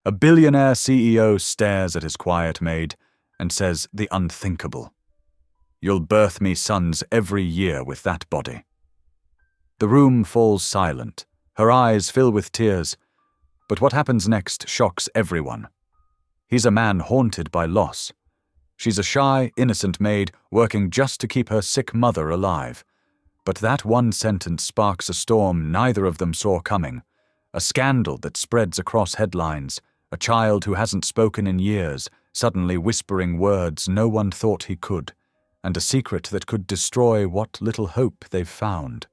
A billionaire CEO stares at his quiet maid and says the unthinkable. "You'll birth me sons every year with that body." The room falls silent. Her eyes fill with tears. But what happens next shocks everyone. He's a man haunted by loss. She's a shy, innocent maid working just to keep her sick mother alive. But that one sentence sparks a storm neither of them saw coming. A scandal that spreads across headlines. A child who hasn't spoken in years, suddenly whispering words no one thought he could. And a secret that could destroy what little hope they've found.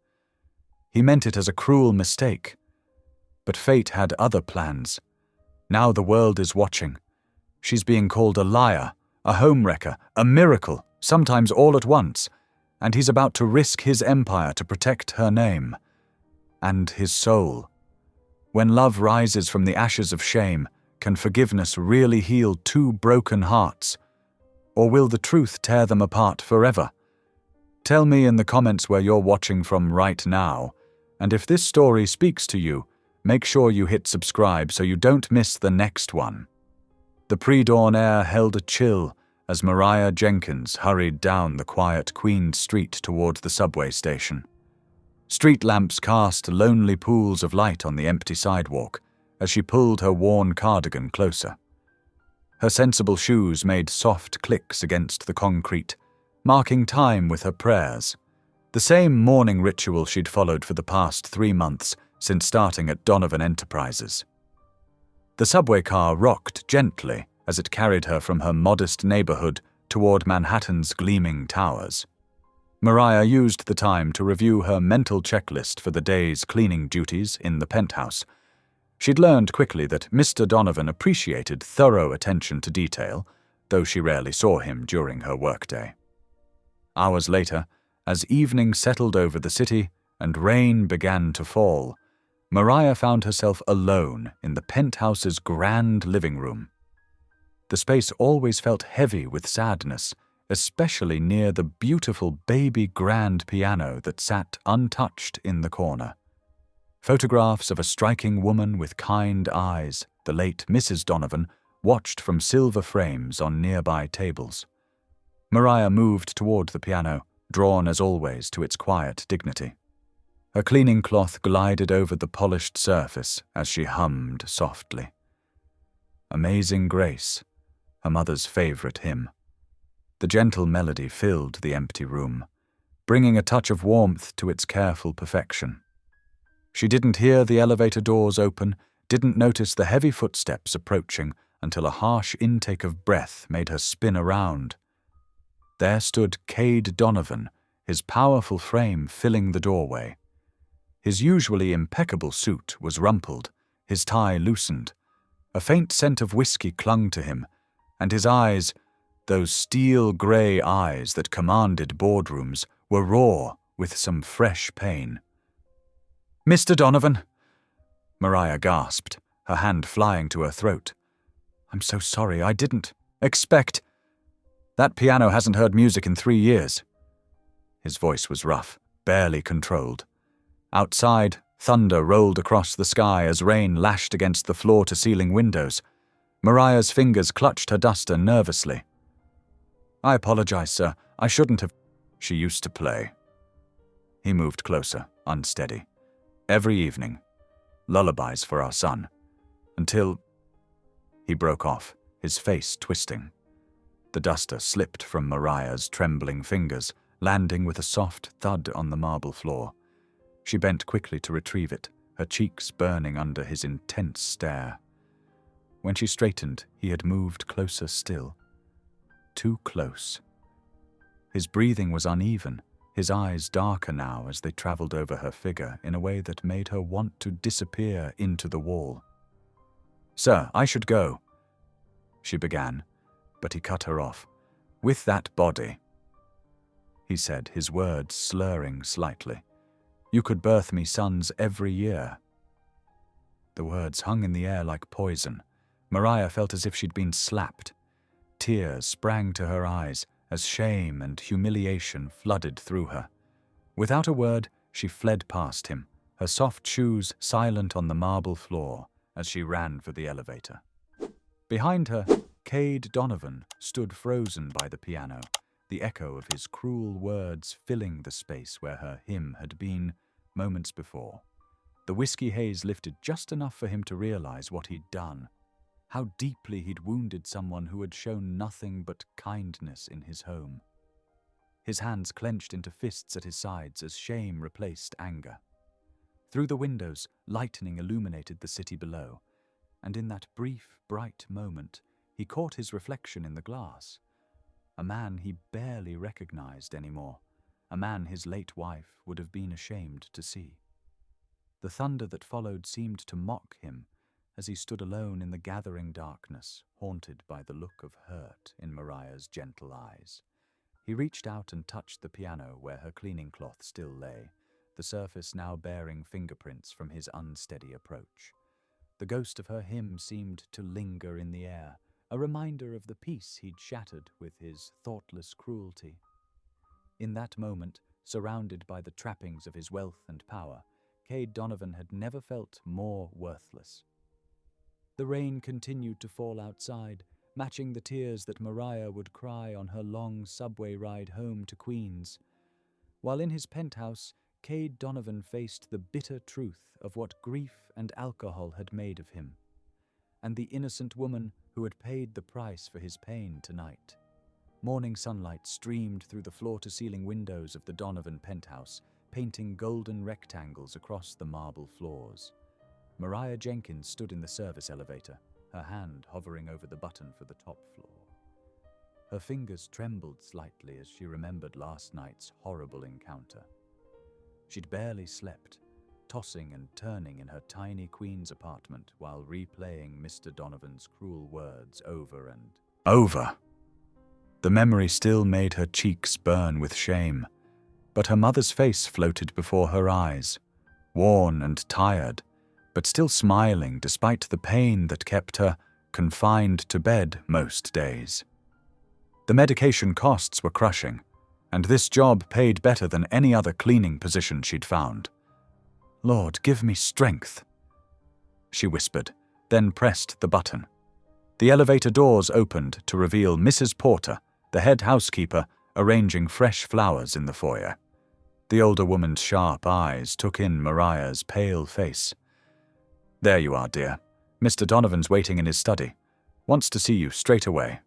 He meant it as a cruel mistake. But fate had other plans. Now the world is watching. She's being called a liar, a homewrecker, a miracle, sometimes all at once, and he's about to risk his empire to protect her name. And his soul. When love rises from the ashes of shame, can forgiveness really heal two broken hearts? Or will the truth tear them apart forever? Tell me in the comments where you're watching from right now, and if this story speaks to you, make sure you hit subscribe so you don't miss the next one. The pre-dawn air held a chill as Mariah Jenkins hurried down the quiet Queen Street toward the subway station. Street lamps cast lonely pools of light on the empty sidewalk as she pulled her worn cardigan closer. Her sensible shoes made soft clicks against the concrete, marking time with her prayers. The same morning ritual she'd followed for the past 3 months since starting at Donovan Enterprises. The subway car rocked gently as it carried her from her modest neighborhood toward Manhattan's gleaming towers. Mariah used the time to review her mental checklist for the day's cleaning duties in the penthouse. She'd learned quickly that Mr. Donovan appreciated thorough attention to detail, though she rarely saw him during her workday. Hours later, as evening settled over the city and rain began to fall, Mariah found herself alone in the penthouse's grand living room. The space always felt heavy with sadness, especially near the beautiful baby grand piano that sat untouched in the corner. Photographs of a striking woman with kind eyes, the late Mrs. Donovan, watched from silver frames on nearby tables. Mariah moved toward the piano, drawn as always to its quiet dignity. Her cleaning cloth glided over the polished surface as she hummed softly. Amazing Grace, her mother's favorite hymn. The gentle melody filled the empty room, bringing a touch of warmth to its careful perfection. She didn't hear the elevator doors open, didn't notice the heavy footsteps approaching until a harsh intake of breath made her spin around. There stood Cade Donovan, his powerful frame filling the doorway. His usually impeccable suit was rumpled, his tie loosened. A faint scent of whiskey clung to him, and his eyes, those steel-grey eyes that commanded boardrooms, were raw with some fresh pain. "Mr. Donovan!" Mariah gasped, her hand flying to her throat. "I'm so sorry, I didn't expect. That piano hasn't heard music in 3 years." His voice was rough, barely controlled. Outside, thunder rolled across the sky as rain lashed against the floor-to-ceiling windows. Mariah's fingers clutched her duster nervously. "I apologize, sir. I shouldn't have." "She used to play." He moved closer, unsteady. "Every evening. Lullabies for our son. Until—" He broke off, his face twisting. The duster slipped from Mariah's trembling fingers, landing with a soft thud on the marble floor. She bent quickly to retrieve it, her cheeks burning under his intense stare. When she straightened, he had moved closer still. Too close. His breathing was uneven, his eyes darker now as they traveled over her figure in a way that made her want to disappear into the wall. "Sir, I should go," she began, but he cut her off. "With that body," he said, his words slurring slightly, "you could birth me sons every year." The words hung in the air like poison. Mariah felt as if she'd been slapped. Tears sprang to her eyes as shame and humiliation flooded through her. Without a word, she fled past him, her soft shoes silent on the marble floor as she ran for the elevator. Behind her, Cade Donovan stood frozen by the piano, the echo of his cruel words filling the space where her hymn had been moments before. The whiskey haze lifted just enough for him to realize what he'd done, how deeply he'd wounded someone who had shown nothing but kindness in his home. His hands clenched into fists at his sides as shame replaced anger. Through the windows, lightning illuminated the city below, and in that brief, bright moment, he caught his reflection in the glass. A man he barely recognized anymore, a man his late wife would have been ashamed to see. The thunder that followed seemed to mock him as he stood alone in the gathering darkness, haunted by the look of hurt in Mariah's gentle eyes. He reached out and touched the piano where her cleaning cloth still lay, the surface now bearing fingerprints from his unsteady approach. The ghost of her hymn seemed to linger in the air, a reminder of the peace he'd shattered with his thoughtless cruelty. In that moment, surrounded by the trappings of his wealth and power, Cade Donovan had never felt more worthless. The rain continued to fall outside, matching the tears that Mariah would cry on her long subway ride home to Queens. While in his penthouse, Cade Donovan faced the bitter truth of what grief and alcohol had made of him, and the innocent woman who had paid the price for his pain tonight. Morning sunlight streamed through the floor-to-ceiling windows of the Donovan penthouse, painting golden rectangles across the marble floors. Mariah Jenkins stood in the service elevator, her hand hovering over the button for the top floor. Her fingers trembled slightly as she remembered last night's horrible encounter. She'd barely slept, tossing and turning in her tiny Queen's apartment while replaying Mr. Donovan's cruel words over and over. The memory still made her cheeks burn with shame, but her mother's face floated before her eyes, worn and tired, but still smiling despite the pain that kept her confined to bed most days. The medication costs were crushing, and this job paid better than any other cleaning position she'd found. "Lord, give me strength," she whispered, then pressed the button. The elevator doors opened to reveal Mrs. Porter, the head housekeeper, arranging fresh flowers in the foyer. The older woman's sharp eyes took in Mariah's pale face. "There you are, dear. Mr. Donovan's waiting in his study. Wants to see you straight away."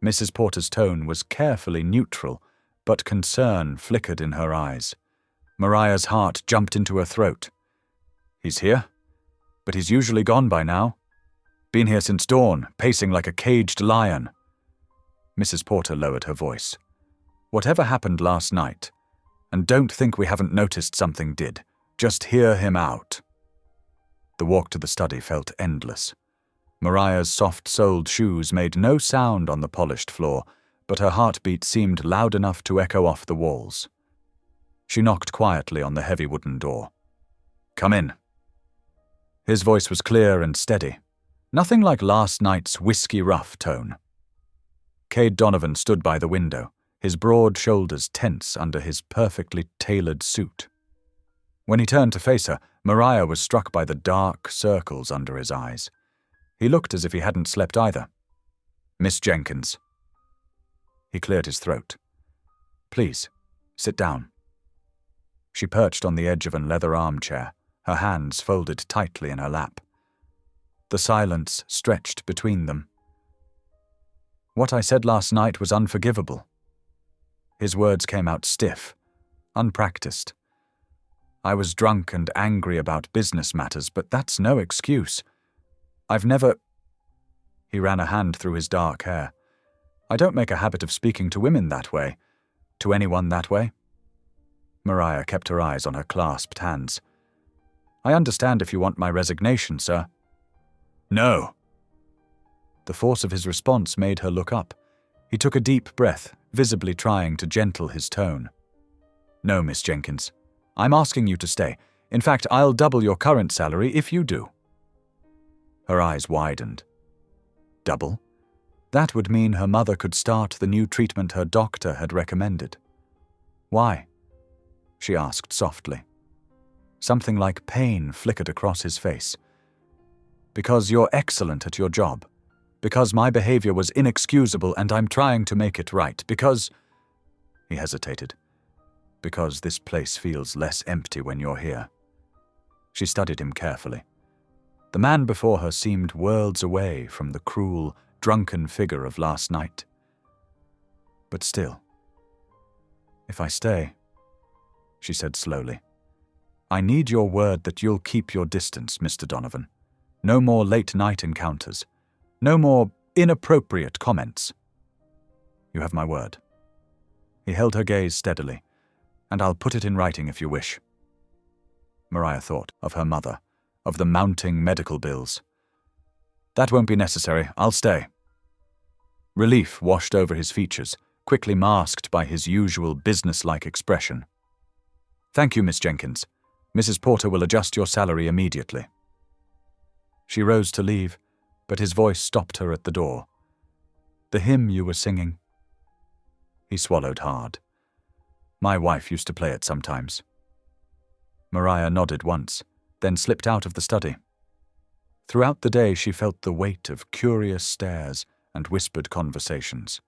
Mrs. Porter's tone was carefully neutral, but concern flickered in her eyes. Mariah's heart jumped into her throat. "He's here? But he's usually gone by now. Been here since dawn, pacing like a caged lion." Mrs. Porter lowered her voice. "Whatever happened last night, and don't think we haven't noticed something did, just hear him out." The walk to the study felt endless. Mariah's soft-soled shoes made no sound on the polished floor, but her heartbeat seemed loud enough to echo off the walls. She knocked quietly on the heavy wooden door. "Come in." His voice was clear and steady, nothing like last night's whiskey-rough tone. Cade Donovan stood by the window, his broad shoulders tense under his perfectly tailored suit. When he turned to face her, Mariah was struck by the dark circles under his eyes. He looked as if he hadn't slept either. "Miss Jenkins." He cleared his throat. "Please, sit down." She perched on the edge of a leather armchair, her hands folded tightly in her lap. The silence stretched between them. "What I said last night was unforgivable." His words came out stiff, unpracticed. "I was drunk and angry about business matters, but that's no excuse. I've never—" He ran a hand through his dark hair. "I don't make a habit of speaking to women that way. To anyone that way." Mariah kept her eyes on her clasped hands. "I understand if you want my resignation, sir." "No." The force of his response made her look up. He took a deep breath, visibly trying to gentle his tone. "No, Miss Jenkins. I'm asking you to stay. In fact, I'll double your current salary if you do." Her eyes widened. Double? That would mean her mother could start the new treatment her doctor had recommended. "Why?" she asked softly. Something like pain flickered across his face. "Because you're excellent at your job, Because my behavior was inexcusable and I'm trying to make it right. Because—" he hesitated. "Because this place feels less empty when you're here." She studied him carefully. The man before her seemed worlds away from the cruel, drunken figure of last night. But still, "If I stay," she said slowly, "I need your word that you'll keep your distance, Mr. Donovan. No more late-night encounters. No more inappropriate comments. You have my word." He held her gaze steadily. "And I'll put it in writing if you wish." Mariah thought of her mother, of the mounting medical bills. "That won't be necessary. I'll stay." Relief washed over his features, quickly masked by his usual businesslike expression. "Thank you, Miss Jenkins. Mrs. Porter will adjust your salary immediately." She rose to leave, but his voice stopped her at the door. "The hymn you were singing." He swallowed hard. "My wife used to play it sometimes." Mariah nodded once, then slipped out of the study. Throughout the day she felt the weight of curious stares and whispered conversations.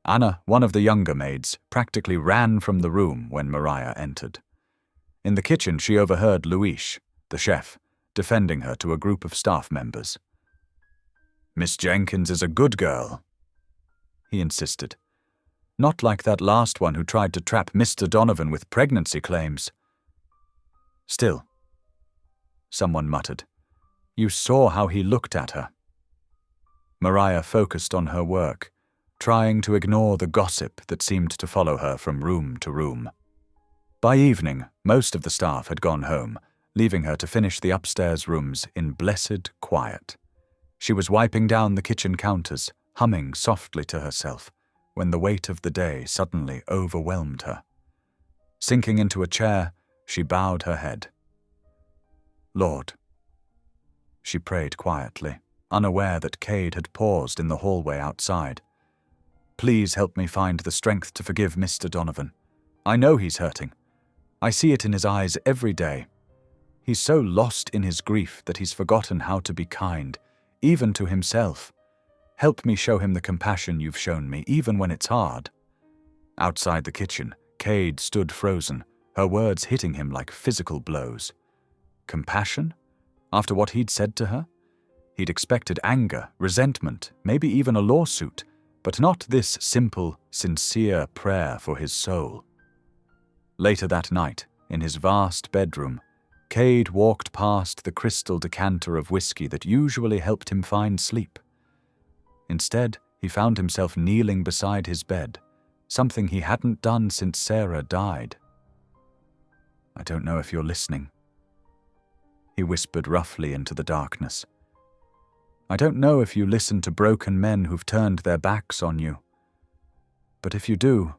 Anna, one of the younger maids, practically ran from the room when Mariah entered. In the kitchen she overheard Luis, the chef, defending her to a group of staff members. "Miss Jenkins is a good girl," he insisted. "Not like that last one who tried to trap Mr. Donovan with pregnancy claims." "Still," someone muttered, "you saw how he looked at her." Mariah focused on her work, trying to ignore the gossip that seemed to follow her from room to room. By evening, most of the staff had gone home, leaving her to finish the upstairs rooms in blessed quiet. She was wiping down the kitchen counters, humming softly to herself, when the weight of the day suddenly overwhelmed her. Sinking into a chair, she bowed her head. "Lord," she prayed quietly, unaware that Cade had paused in the hallway outside. "Please help me find the strength to forgive Mr. Donovan. I know he's hurting. I see it in his eyes every day. He's so lost in his grief that he's forgotten how to be kind, even to himself. Help me show him the compassion you've shown me, even when it's hard." Outside the kitchen, Cade stood frozen, her words hitting him like physical blows. Compassion? After what he'd said to her? He'd expected anger, resentment, maybe even a lawsuit, but not this simple, sincere prayer for his soul. Later that night, in his vast bedroom, Cade walked past the crystal decanter of whiskey that usually helped him find sleep. Instead, he found himself kneeling beside his bed, something he hadn't done since Sarah died. "I don't know if you're listening," he whispered roughly into the darkness. "I don't know if you listen to broken men who've turned their backs on you. But if you do,"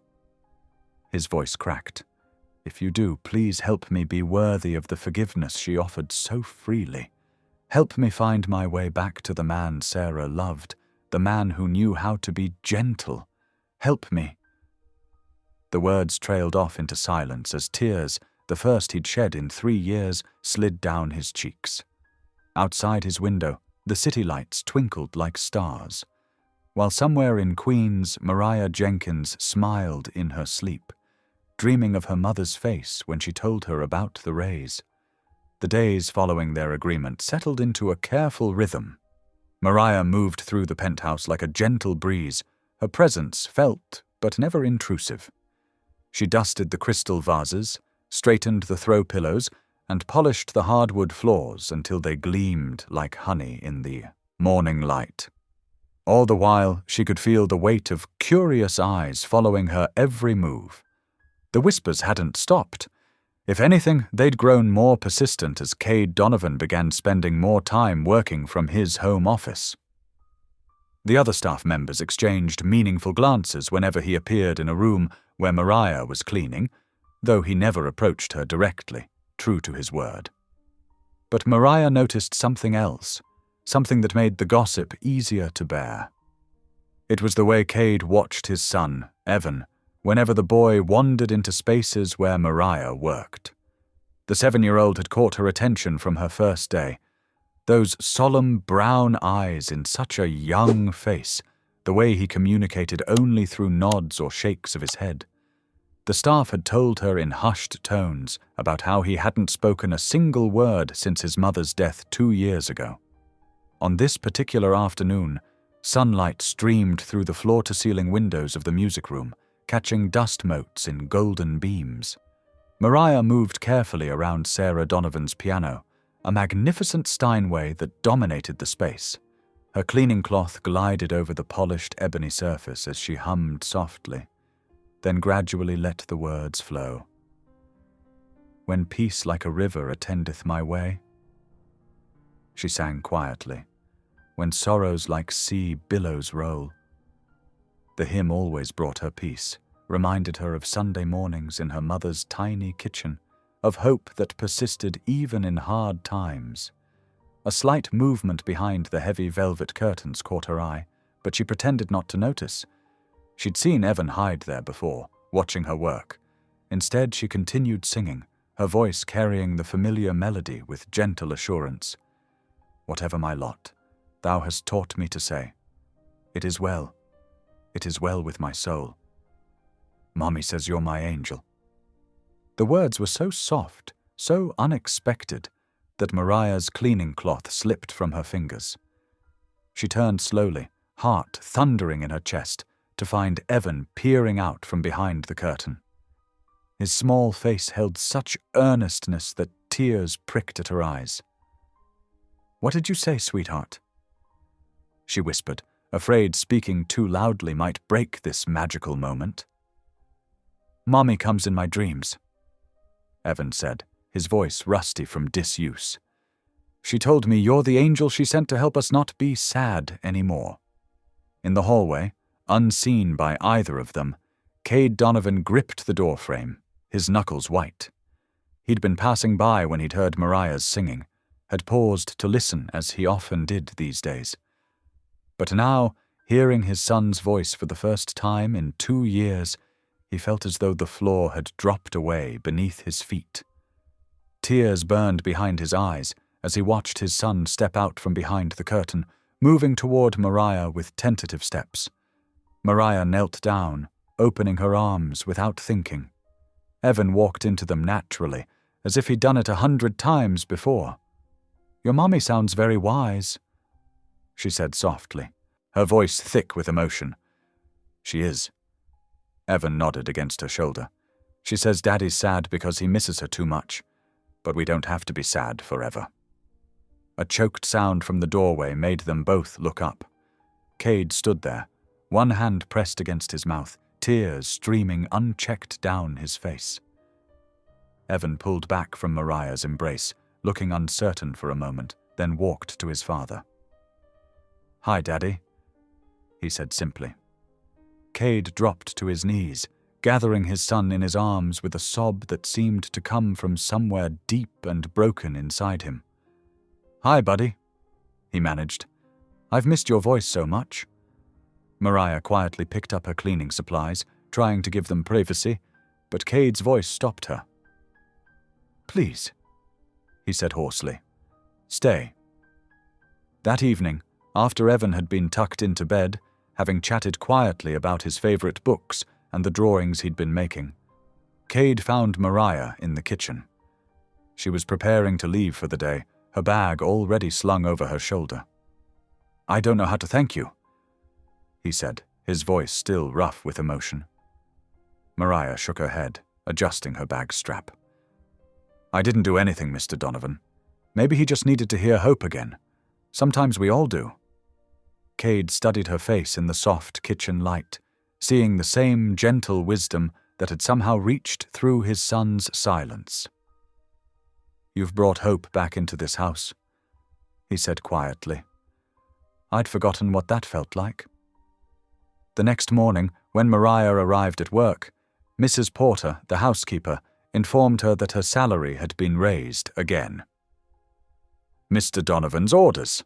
his voice cracked, "if you do, please help me be worthy of the forgiveness she offered so freely. Help me find my way back to the man Sarah loved, the man who knew how to be gentle. Help me." The words trailed off into silence as tears, the first he'd shed in 3 years, slid down his cheeks. Outside his window, the city lights twinkled like stars, while somewhere in Queens, Mariah Jenkins smiled in her sleep, dreaming of her mother's face when she told her about the raise. The days following their agreement settled into a careful rhythm. Mariah moved through the penthouse like a gentle breeze, her presence felt but never intrusive. She dusted the crystal vases, straightened the throw pillows, and polished the hardwood floors until they gleamed like honey in the morning light. All the while, she could feel the weight of curious eyes following her every move. The whispers hadn't stopped. If anything, they'd grown more persistent as Cade Donovan began spending more time working from his home office. The other staff members exchanged meaningful glances whenever he appeared in a room where Mariah was cleaning, though he never approached her directly, true to his word. But Mariah noticed something else, something that made the gossip easier to bear. It was the way Cade watched his son, Evan, whenever the boy wandered into spaces where Mariah worked. The 7-year-old had caught her attention from her first day. Those solemn brown eyes in such a young face, the way he communicated only through nods or shakes of his head. The staff had told her in hushed tones about how he hadn't spoken a single word since his mother's death 2 years ago. On this particular afternoon, sunlight streamed through the floor-to-ceiling windows of the music room, catching dust motes in golden beams. Mariah moved carefully around Sarah Donovan's piano, a magnificent Steinway that dominated the space. Her cleaning cloth glided over the polished ebony surface as she hummed softly, then gradually let the words flow. "When peace like a river attendeth my way," she sang quietly. "When sorrows like sea billows roll." The hymn always brought her peace, reminded her of Sunday mornings in her mother's tiny kitchen, of hope that persisted even in hard times. A slight movement behind the heavy velvet curtains caught her eye, but she pretended not to notice. She'd seen Evan hide there before, watching her work. Instead, she continued singing, her voice carrying the familiar melody with gentle assurance. "Whatever my lot, thou hast taught me to say, it is well with my soul. Mommy says you're my angel." The words were so soft, so unexpected, that Mariah's cleaning cloth slipped from her fingers. She turned slowly, heart thundering in her chest, to find Evan peering out from behind the curtain. His small face held such earnestness that tears pricked at her eyes. "What did you say, sweetheart?" she whispered, afraid speaking too loudly might break this magical moment. "Mommy comes in my dreams," Evan said, his voice rusty from disuse. "She told me you're the angel she sent to help us not be sad anymore." In the hallway, unseen by either of them, Cade Donovan gripped the doorframe, his knuckles white. He'd been passing by when he'd heard Mariah's singing, had paused to listen as he often did these days. But now, hearing his son's voice for the first time in 2 years, he felt as though the floor had dropped away beneath his feet. Tears burned behind his eyes as he watched his son step out from behind the curtain, moving toward Mariah with tentative steps. Mariah knelt down, opening her arms without thinking. Evan walked into them naturally, as if he'd done it 100 times before. "Your mommy sounds very wise," she said softly, her voice thick with emotion. "She is." Evan nodded against her shoulder. "She says Daddy's sad because he misses her too much, but we don't have to be sad forever." A choked sound from the doorway made them both look up. Cade stood there, one hand pressed against his mouth, tears streaming unchecked down his face. Evan pulled back from Mariah's embrace, looking uncertain for a moment, then walked to his father. "Hi, Daddy," he said simply. Cade dropped to his knees, gathering his son in his arms with a sob that seemed to come from somewhere deep and broken inside him. "Hi, buddy," he managed. "I've missed your voice so much." Mariah quietly picked up her cleaning supplies, trying to give them privacy, but Cade's voice stopped her. "Please," he said hoarsely. "Stay." That evening, after Evan had been tucked into bed, having chatted quietly about his favorite books and the drawings he'd been making, Cade found Mariah in the kitchen. She was preparing to leave for the day, her bag already slung over her shoulder. "I don't know how to thank you," he said, his voice still rough with emotion. Mariah shook her head, adjusting her bag strap. "I didn't do anything, Mr. Donovan. Maybe he just needed to hear hope again. Sometimes we all do." Cade studied her face in the soft kitchen light, seeing the same gentle wisdom that had somehow reached through his son's silence. "You've brought hope back into this house," he said quietly. "I'd forgotten what that felt like." The next morning, when Mariah arrived at work, Mrs. Porter, the housekeeper, informed her that her salary had been raised again. "Mr. Donovan's orders,"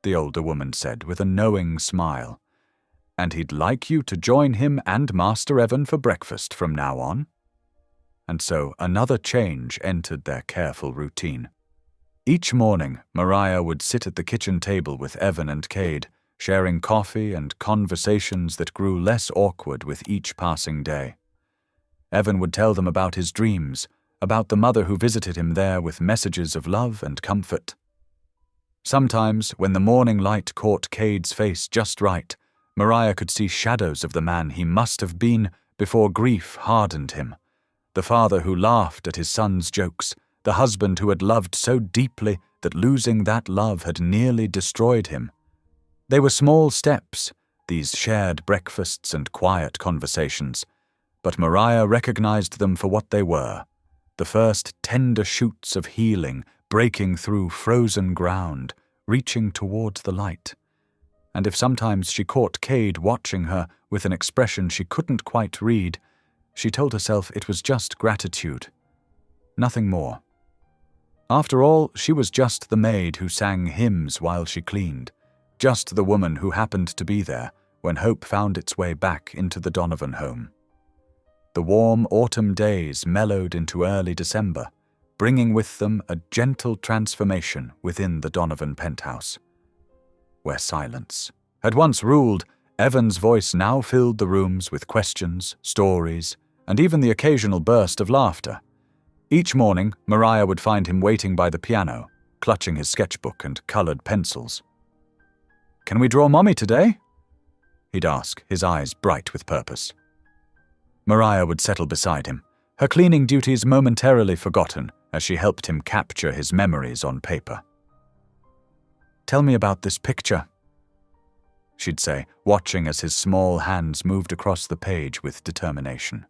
the older woman said with a knowing smile, "and he'd like you to join him and Master Evan for breakfast from now on." And so another change entered their careful routine. Each morning, Mariah would sit at the kitchen table with Evan and Cade, sharing coffee and conversations that grew less awkward with each passing day. Evan would tell them about his dreams, about the mother who visited him there with messages of love and comfort. Sometimes, when the morning light caught Cade's face just right, Mariah could see shadows of the man he must have been before grief hardened him. The father who laughed at his son's jokes, the husband who had loved so deeply that losing that love had nearly destroyed him. They were small steps, these shared breakfasts and quiet conversations, but Mariah recognized them for what they were, the first tender shoots of healing breaking through frozen ground, reaching towards the light. And if sometimes she caught Cade watching her with an expression she couldn't quite read, she told herself it was just gratitude. Nothing more. After all, she was just the maid who sang hymns while she cleaned, just the woman who happened to be there when hope found its way back into the Donovan home. The warm autumn days mellowed into early December, bringing with them a gentle transformation within the Donovan penthouse. Where silence had once ruled, Evan's voice now filled the rooms with questions, stories, and even the occasional burst of laughter. Each morning, Mariah would find him waiting by the piano, clutching his sketchbook and colored pencils. "Can we draw Mommy today?" he'd ask, his eyes bright with purpose. Mariah would settle beside him, her cleaning duties momentarily forgotten as she helped him capture his memories on paper. "Tell me about this picture," she'd say, watching as his small hands moved across the page with determination.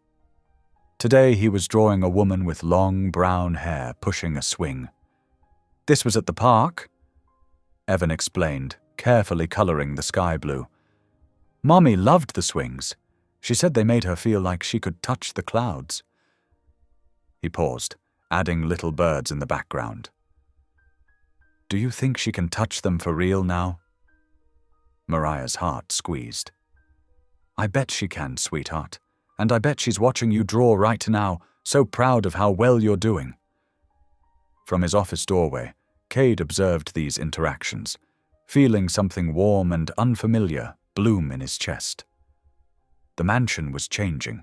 Today he was drawing a woman with long brown hair pushing a swing. "This was at the park," Evan explained, carefully coloring the sky blue. "Mommy loved the swings. She said they made her feel like she could touch the clouds." He paused, adding little birds in the background. "Do you think she can touch them for real now?" Mariah's heart squeezed. "I bet she can, sweetheart. And I bet she's watching you draw right now, so proud of how well you're doing." From his office doorway, Cade observed these interactions, feeling something warm and unfamiliar bloom in his chest. The mansion was changing.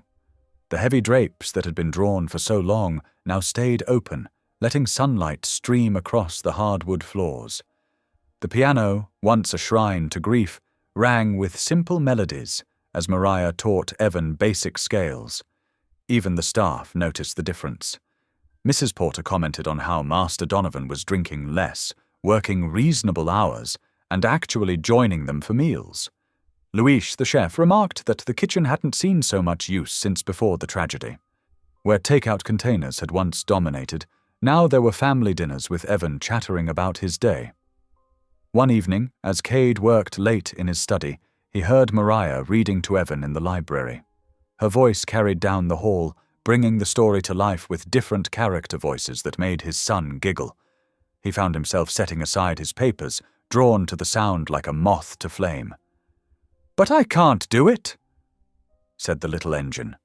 The heavy drapes that had been drawn for so long now stayed open, letting sunlight stream across the hardwood floors. The piano, once a shrine to grief, rang with simple melodies as Mariah taught Evan basic scales. Even the staff noticed the difference. Mrs. Porter commented on how Master Donovan was drinking less, working reasonable hours, and actually joining them for meals. Luis, the chef, remarked that the kitchen hadn't seen so much use since before the tragedy. Where takeout containers had once dominated, now there were family dinners with Evan chattering about his day. One evening, as Cade worked late in his study, he heard Mariah reading to Evan in the library. Her voice carried down the hall, bringing the story to life with different character voices that made his son giggle. He found himself setting aside his papers, drawn to the sound like a moth to flame. "But I can't do it," said the little engine.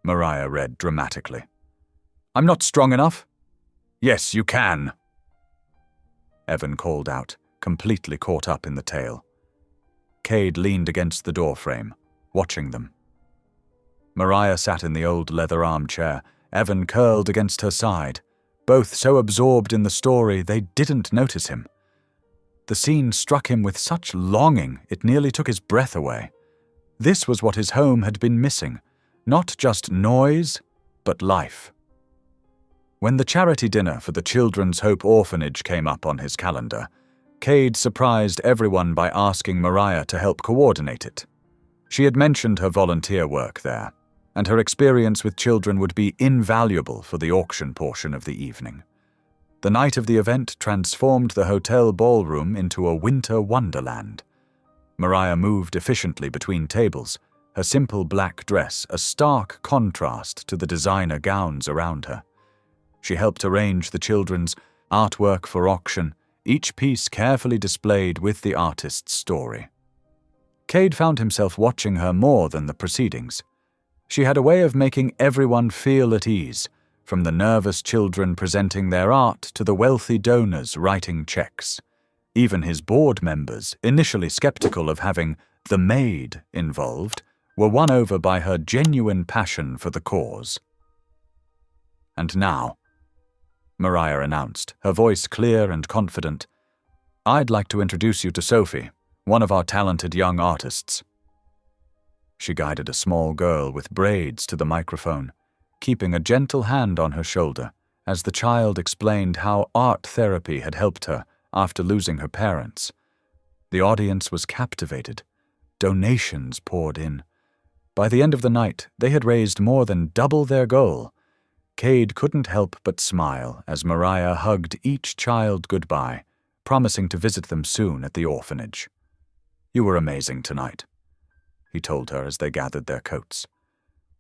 Mariah read dramatically. "I'm not strong enough." "Yes, you can," Evan called out, completely caught up in the tale. Cade leaned against the doorframe, watching them. Mariah sat in the old leather armchair, Evan curled against her side, both so absorbed in the story they didn't notice him. The scene struck him with such longing it nearly took his breath away. This was what his home had been missing, not just noise, but life. When the charity dinner for the Children's Hope Orphanage came up on his calendar, Cade surprised everyone by asking Mariah to help coordinate it. She had mentioned her volunteer work there, and her experience with children would be invaluable for the auction portion of the evening. The night of the event transformed the hotel ballroom into a winter wonderland. Mariah moved efficiently between tables, her simple black dress a stark contrast to the designer gowns around her. She helped arrange the children's artwork for auction, each piece carefully displayed with the artist's story. Cade found himself watching her more than the proceedings. She had a way of making everyone feel at ease, from the nervous children presenting their art to the wealthy donors writing checks. Even his board members, initially skeptical of having the Maid involved, were won over by her genuine passion for the cause. "And now," Mariah announced, her voice clear and confident, "I'd like to introduce you to Sophie, one of our talented young artists." She guided a small girl with braids to the microphone, keeping a gentle hand on her shoulder as the child explained how art therapy had helped her after losing her parents. The audience was captivated. Donations poured in. By the end of the night, they had raised more than double their goal. Cade couldn't help but smile as Mariah hugged each child goodbye, promising to visit them soon at the orphanage. "You were amazing tonight," he told her as they gathered their coats.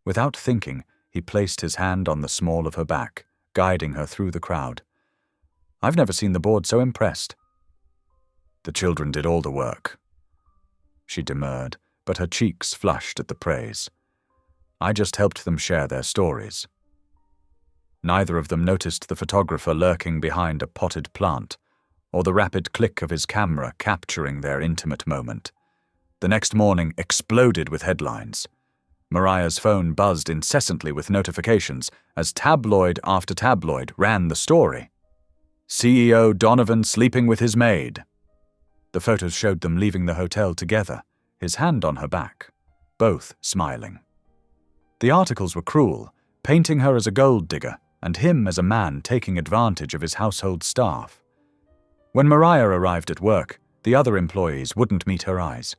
Without thinking, he placed his hand on the small of her back, guiding her through the crowd. "I've never seen the board so impressed." "The children did all the work." She demurred, but her cheeks flushed at the praise. "I just helped them share their stories." Neither of them noticed the photographer lurking behind a potted plant, or the rapid click of his camera capturing their intimate moment. The next morning exploded with headlines. Mariah's phone buzzed incessantly with notifications as tabloid after tabloid ran the story. CEO Donovan sleeping with his maid. The photos showed them leaving the hotel together, his hand on her back, both smiling. The articles were cruel, painting her as a gold digger and him as a man taking advantage of his household staff. When Mariah arrived at work, the other employees wouldn't meet her eyes.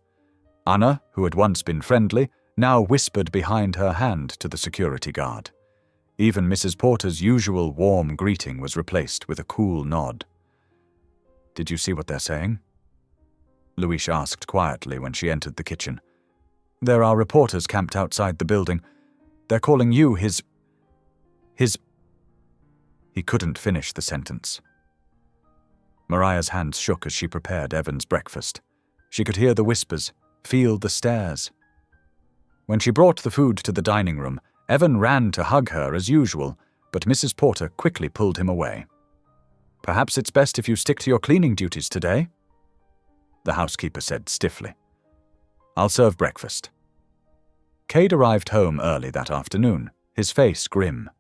Anna, who had once been friendly, now whispered behind her hand to the security guard. Even Mrs. Porter's usual warm greeting was replaced with a cool nod. "Did you see what they're saying?" Louise asked quietly when she entered the kitchen. "There are reporters camped outside the building. They're calling you his... He couldn't finish the sentence. Mariah's hands shook as she prepared Evan's breakfast. She could hear the whispers, feel the stares. When she brought the food to the dining room, Evan ran to hug her as usual, but Mrs. Porter quickly pulled him away. "Perhaps it's best if you stick to your cleaning duties today," the housekeeper said stiffly. "I'll serve breakfast." Cade arrived home early that afternoon, his face grim.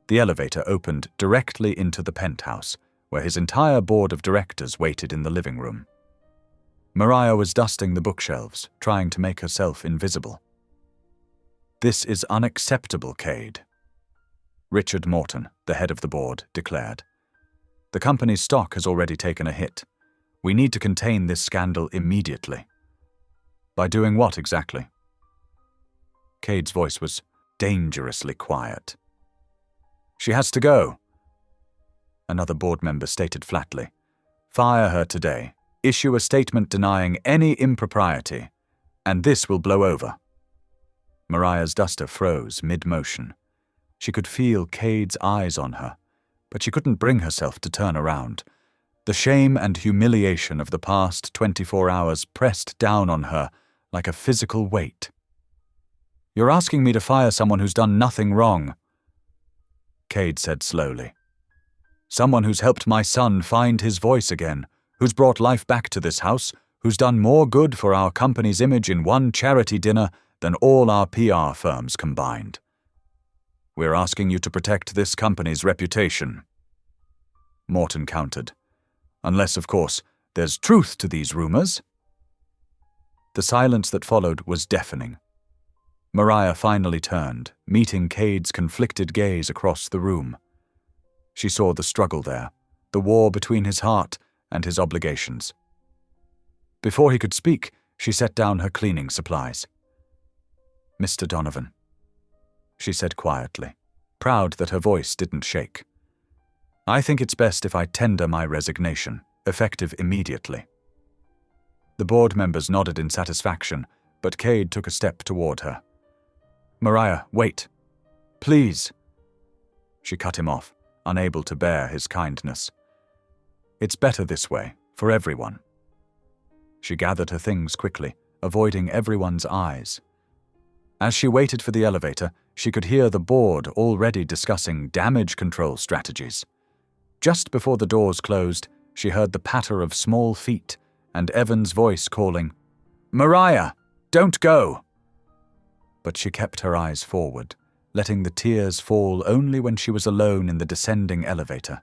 The elevator opened directly into the penthouse, where his entire board of directors waited in the living room. Mariah was dusting the bookshelves, trying to make herself invisible. "This is unacceptable, Cade," Richard Morton, the head of the board, declared. "The company's stock has already taken a hit. We need to contain this scandal immediately." "By doing what exactly?" Cade's voice was dangerously quiet. "She has to go," another board member stated flatly. "Fire her today. Issue a statement denying any impropriety, and this will blow over." Mariah's duster froze mid-motion. She could feel Cade's eyes on her, but she couldn't bring herself to turn around. The shame and humiliation of the past 24 hours pressed down on her like a physical weight. "You're asking me to fire someone who's done nothing wrong," Cade said slowly. "Someone who's helped my son find his voice again, who's brought life back to this house, who's done more good for our company's image in one charity dinner than all our PR firms combined. We're asking you to protect this company's reputation." Morton countered. "Unless, of course, there's truth to these rumors." The silence that followed was deafening. Mariah finally turned, meeting Cade's conflicted gaze across the room. She saw the struggle there, the war between his heart and his obligations. Before he could speak, she set down her cleaning supplies. "Mr. Donovan," she said quietly, proud that her voice didn't shake. "I think it's best if I tender my resignation, effective immediately." The board members nodded in satisfaction, but Cade took a step toward her. "Mariah, wait. Please." She cut him off, unable to bear his kindness. "It's better this way, for everyone." She gathered her things quickly, avoiding everyone's eyes. As she waited for the elevator, she could hear the board already discussing damage control strategies. Just before the doors closed, she heard the patter of small feet and Evan's voice calling, "Mariah, don't go!" But she kept her eyes forward, letting the tears fall only when she was alone in the descending elevator,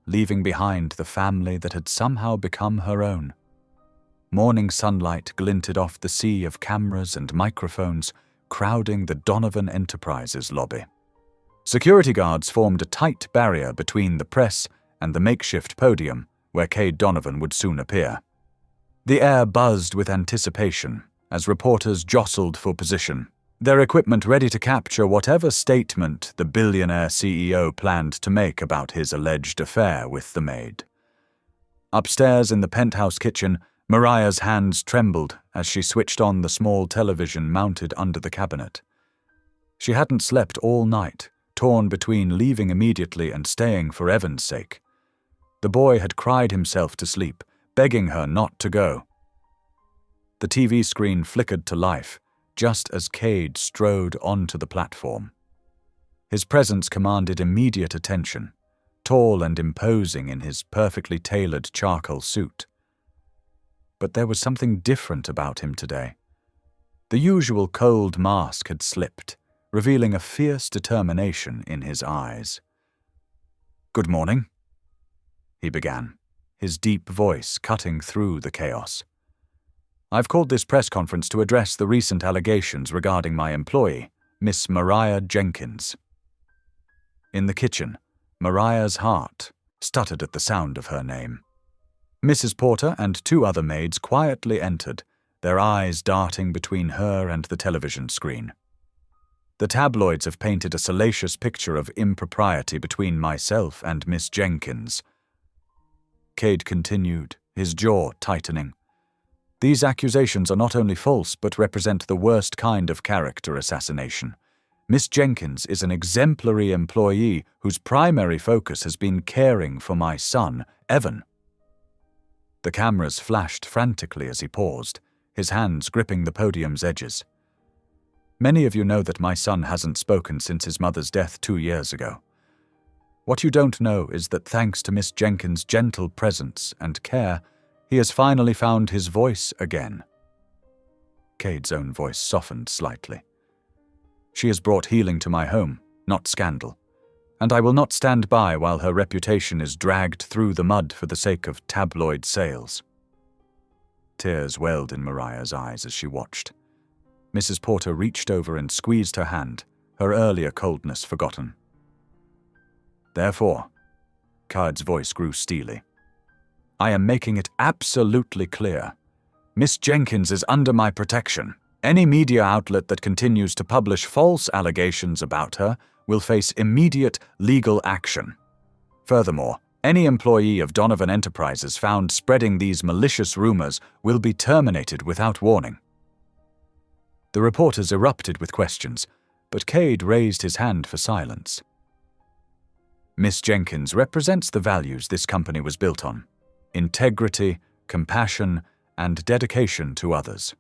leaving behind the family that had somehow become her own. Morning sunlight glinted off the sea of cameras and microphones crowding the Donovan Enterprises lobby. Security guards formed a tight barrier between the press and the makeshift podium where Cade Donovan would soon appear. The air buzzed with anticipation as reporters jostled for position, their equipment ready to capture whatever statement the billionaire CEO planned to make about his alleged affair with the Maid. Upstairs in the penthouse kitchen, Mariah's hands trembled as she switched on the small television mounted under the cabinet. She hadn't slept all night, torn between leaving immediately and staying for Evan's sake. The boy had cried himself to sleep, begging her not to go. The TV screen flickered to life just as Cade strode onto the platform. His presence commanded immediate attention, tall and imposing in his perfectly tailored charcoal suit. But there was something different about him today. The usual cold mask had slipped, revealing a fierce determination in his eyes. "Good morning," he began, his deep voice cutting through the chaos. "I've called this press conference to address the recent allegations regarding my employee, Miss Mariah Jenkins." In the kitchen, Mariah's heart stuttered at the sound of her name. Mrs. Porter and two other maids quietly entered, their eyes darting between her and the television screen. The tabloids have painted a salacious picture of impropriety between myself and Miss Jenkins. Cade continued, his jaw tightening. These accusations are not only false but represent the worst kind of character assassination. Miss Jenkins is an exemplary employee whose primary focus has been caring for my son, Evan. The cameras flashed frantically as he paused, his hands gripping the podium's edges. Many of you know that my son hasn't spoken since his mother's death 2 years ago. What you don't know is that thanks to Miss Jenkins' gentle presence and care, he has finally found his voice again. Cade's own voice softened slightly. She has brought healing to my home, not scandal, and I will not stand by while her reputation is dragged through the mud for the sake of tabloid sales. Tears welled in Mariah's eyes as she watched. Mrs. Porter reached over and squeezed her hand, her earlier coldness forgotten. Therefore, Cade's voice grew steely, I am making it absolutely clear. Miss Jenkins is under my protection. Any media outlet that continues to publish false allegations about her will face immediate legal action. Furthermore, any employee of Donovan Enterprises found spreading these malicious rumors will be terminated without warning. The reporters erupted with questions, but Cade raised his hand for silence. Miss Jenkins represents the values this company was built on: integrity, compassion, and dedication to others.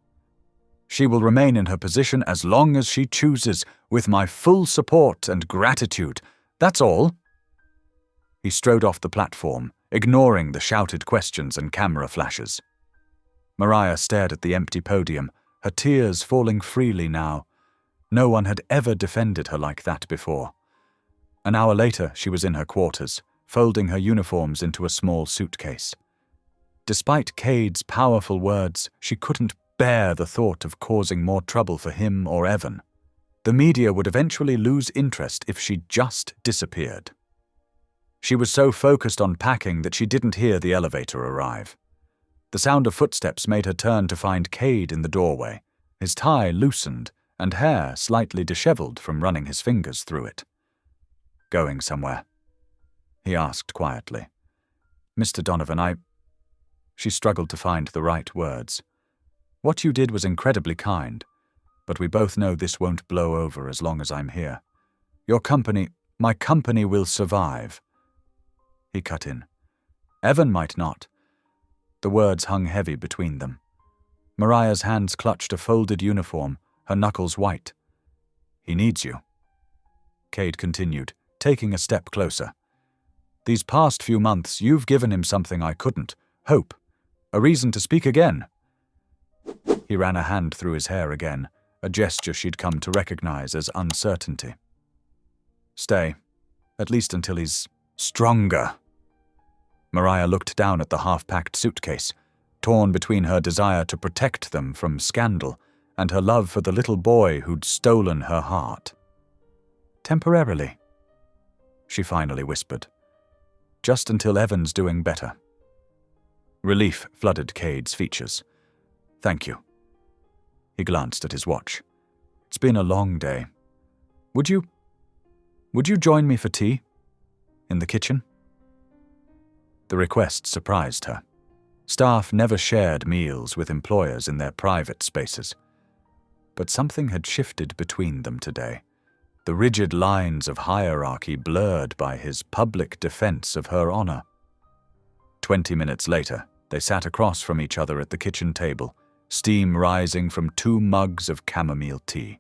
She will remain in her position as long as she chooses, with my full support and gratitude. That's all. He strode off the platform, ignoring the shouted questions and camera flashes. Mariah stared at the empty podium, her tears falling freely now. No one had ever defended her like that before. An hour later, she was in her quarters, folding her uniforms into a small suitcase. Despite Cade's powerful words, she couldn't bear the thought of causing more trouble for him or Evan. The media would eventually lose interest if she just disappeared. She was so focused on packing that she didn't hear the elevator arrive. The sound of footsteps made her turn to find Cade in the doorway, his tie loosened and hair slightly disheveled from running his fingers through it. "Going somewhere?" he asked quietly. "Mr. Donovan, She struggled to find the right words. "What you did was incredibly kind, but we both know this won't blow over as long as I'm here. My company will survive." He cut in. "Evan might not." The words hung heavy between them. Mariah's hands clutched a folded uniform, her knuckles white. He needs you. Cade continued, taking a step closer. These past few months, you've given him something I couldn't. Hope. A reason to speak again. He ran a hand through his hair again, a gesture she'd come to recognize as uncertainty. Stay. At least until he's stronger. Mariah looked down at the half-packed suitcase, torn between her desire to protect them from scandal and her love for the little boy who'd stolen her heart. Temporarily, she finally whispered. Just until Evan's doing better. Relief flooded Cade's features. Thank you. He glanced at his watch. It's been a long day. Would you join me for tea? In the kitchen? The request surprised her. Staff never shared meals with employers in their private spaces. But something had shifted between them today, the rigid lines of hierarchy blurred by his public defense of her honor. 20 minutes later, they sat across from each other at the kitchen table, steam rising from 2 mugs of chamomile tea.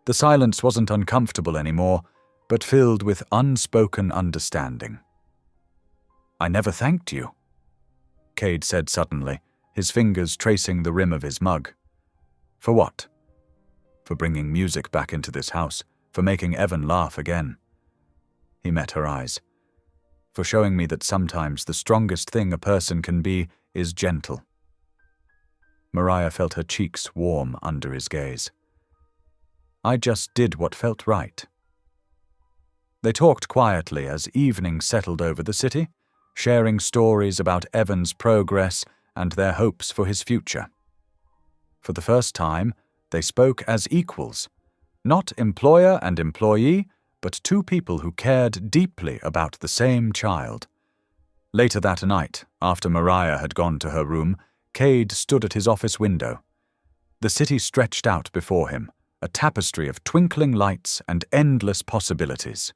The silence wasn't uncomfortable anymore, but filled with unspoken understanding. I never thanked you, Cade said suddenly, his fingers tracing the rim of his mug. For what? For bringing music back into this house, for making Evan laugh again. He met her eyes. For showing me that sometimes the strongest thing a person can be is gentle. Mariah felt her cheeks warm under his gaze. I just did what felt right. They talked quietly as evening settled over the city, sharing stories about Evan's progress and their hopes for his future. For the first time, they spoke as equals, not employer and employee, but 2 people who cared deeply about the same child. Later that night, after Mariah had gone to her room, Cade stood at his office window. The city stretched out before him, a tapestry of twinkling lights and endless possibilities.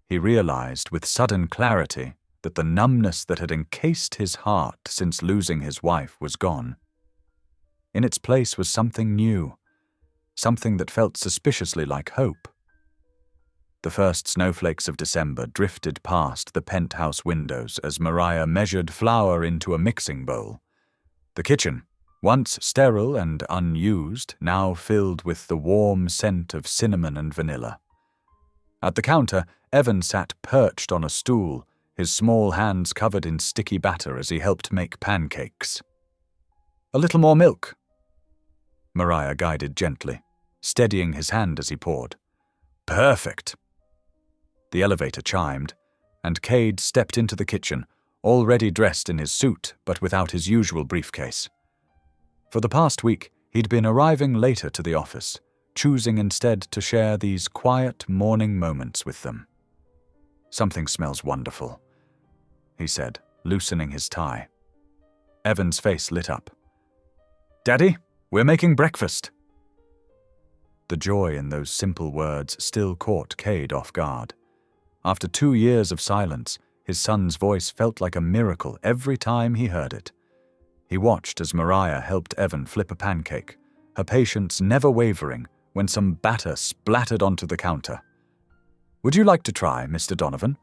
He realized with sudden clarity that the numbness that had encased his heart since losing his wife was gone. In its place was something new, something that felt suspiciously like hope. The first snowflakes of December drifted past the penthouse windows as Mariah measured flour into a mixing bowl. The kitchen, once sterile and unused, now filled with the warm scent of cinnamon and vanilla. At the counter, Evan sat perched on a stool, his small hands covered in sticky batter as he helped make pancakes. A little more milk, Mariah guided gently, steadying his hand as he poured. Perfect. The elevator chimed, and Cade stepped into the kitchen, already dressed in his suit but without his usual briefcase. For the past week, he'd been arriving later to the office, choosing instead to share these quiet morning moments with them. Something smells wonderful, he said, loosening his tie. Evan's face lit up. Daddy, we're making breakfast. The joy in those simple words still caught Cade off guard. After 2 years of silence, his son's voice felt like a miracle every time he heard it. He watched as Mariah helped Evan flip a pancake, her patience never wavering when some batter splattered onto the counter. Would you like to try, Mr. Donovan?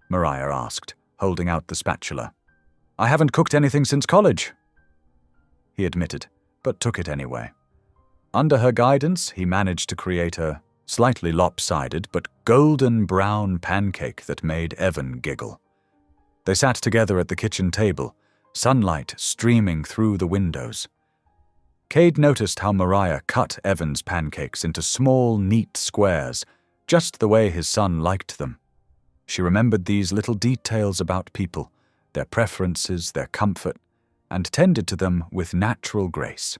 Mariah asked, holding out the spatula. I haven't cooked anything since college, he admitted, but took it anyway. Under her guidance, he managed to create a slightly lopsided but golden brown pancake that made Evan giggle. They sat together at the kitchen table, sunlight streaming through the windows. Cade noticed how Mariah cut Evan's pancakes into small, neat squares, just the way his son liked them. She remembered these little details about people, their preferences, their comfort, and tended to them with natural grace.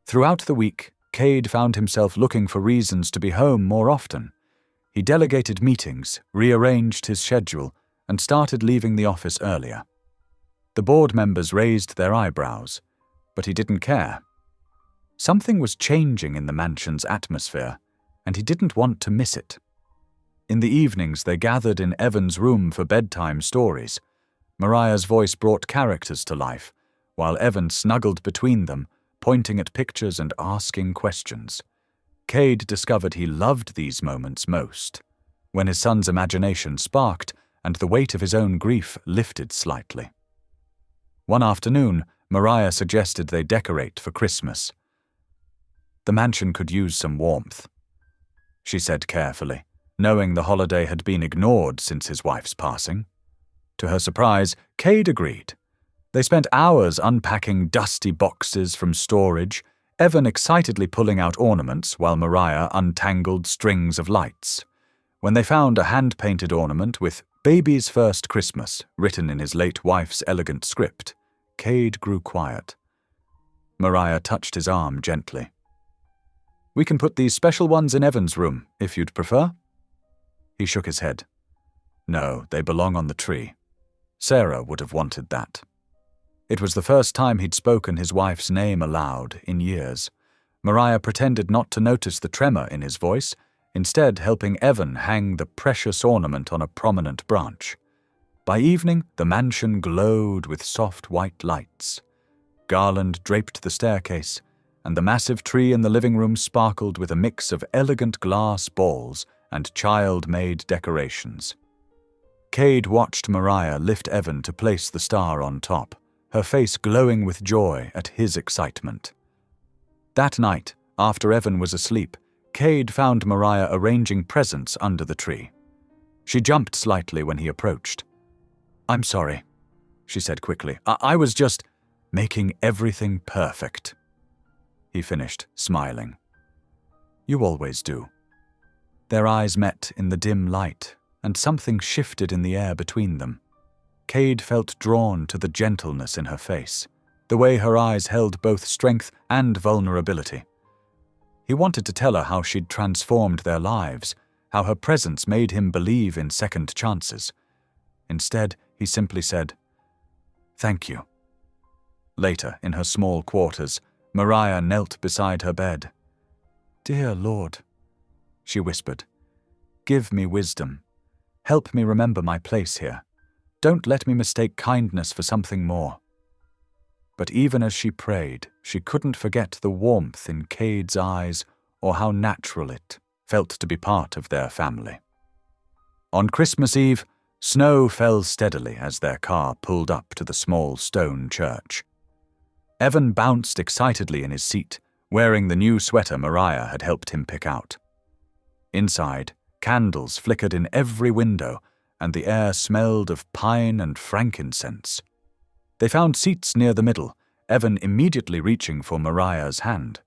Throughout the week, Cade found himself looking for reasons to be home more often. He delegated meetings, rearranged his schedule, and started leaving the office earlier. The board members raised their eyebrows, but he didn't care. Something was changing in the mansion's atmosphere, and he didn't want to miss it. In the evenings, they gathered in Evan's room for bedtime stories. Mariah's voice brought characters to life, while Evan snuggled between them, pointing at pictures and asking questions. Cade discovered he loved these moments most, when his son's imagination sparked and the weight of his own grief lifted slightly. One afternoon, Mariah suggested they decorate for Christmas. The mansion could use some warmth, she said carefully, knowing the holiday had been ignored since his wife's passing. To her surprise, Cade agreed. They spent hours unpacking dusty boxes from storage, Evan excitedly pulling out ornaments while Mariah untangled strings of lights. When they found a hand-painted ornament with "Baby's First Christmas" written in his late wife's elegant script, Cade grew quiet. Mariah touched his arm gently. "We can put these special ones in Evan's room, if you'd prefer." He shook his head. "No, they belong on the tree. Sarah would have wanted that." It was the first time he'd spoken his wife's name aloud in years. Mariah pretended not to notice the tremor in his voice, instead helping Evan hang the precious ornament on a prominent branch. By evening, the mansion glowed with soft white lights. Garland draped the staircase, and the massive tree in the living room sparkled with a mix of elegant glass balls and child-made decorations. Cade watched Mariah lift Evan to place the star on top, her face glowing with joy at his excitement. That night, after Evan was asleep, Cade found Mariah arranging presents under the tree. She jumped slightly when he approached. "I'm sorry," she said quickly. I was just making everything perfect." He finished, smiling. "You always do." Their eyes met in the dim light, and something shifted in the air between them. Cade felt drawn to the gentleness in her face, the way her eyes held both strength and vulnerability. He wanted to tell her how she'd transformed their lives, how her presence made him believe in second chances. Instead, he simply said, "Thank you." Later, in her small quarters, Mariah knelt beside her bed. "Dear Lord," she whispered, "give me wisdom. Help me remember my place here. Don't let me mistake kindness for something more." But even as she prayed, she couldn't forget the warmth in Cade's eyes or how natural it felt to be part of their family. On Christmas Eve, snow fell steadily as their car pulled up to the small stone church. Evan bounced excitedly in his seat, wearing the new sweater Mariah had helped him pick out. Inside, candles flickered in every window, and the air smelled of pine and frankincense. They found seats near the middle, Evan immediately reaching for Mariah's hand.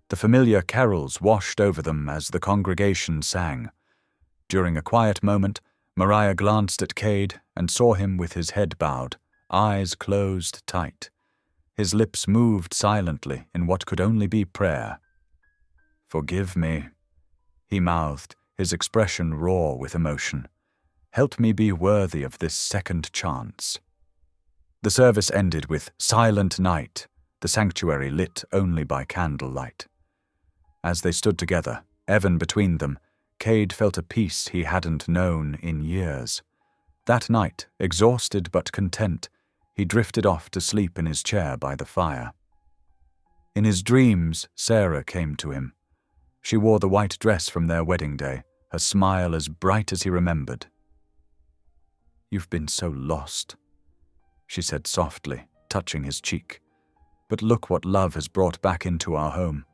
The familiar carols washed over them as the congregation sang. During a quiet moment, Mariah glanced at Cade and saw him with his head bowed, eyes closed tight. His lips moved silently in what could only be prayer. "Forgive me," he mouthed, his expression raw with emotion. "Help me be worthy of this second chance." The service ended with "Silent Night," the sanctuary lit only by candlelight. As they stood together, Evan between them, Cade felt a peace he hadn't known in years. That night, exhausted but content, he drifted off to sleep in his chair by the fire. In his dreams, Sarah came to him. She wore the white dress from their wedding day, her smile as bright as he remembered. "You've been so lost," she said softly, touching his cheek. "But look what love has brought back into our home."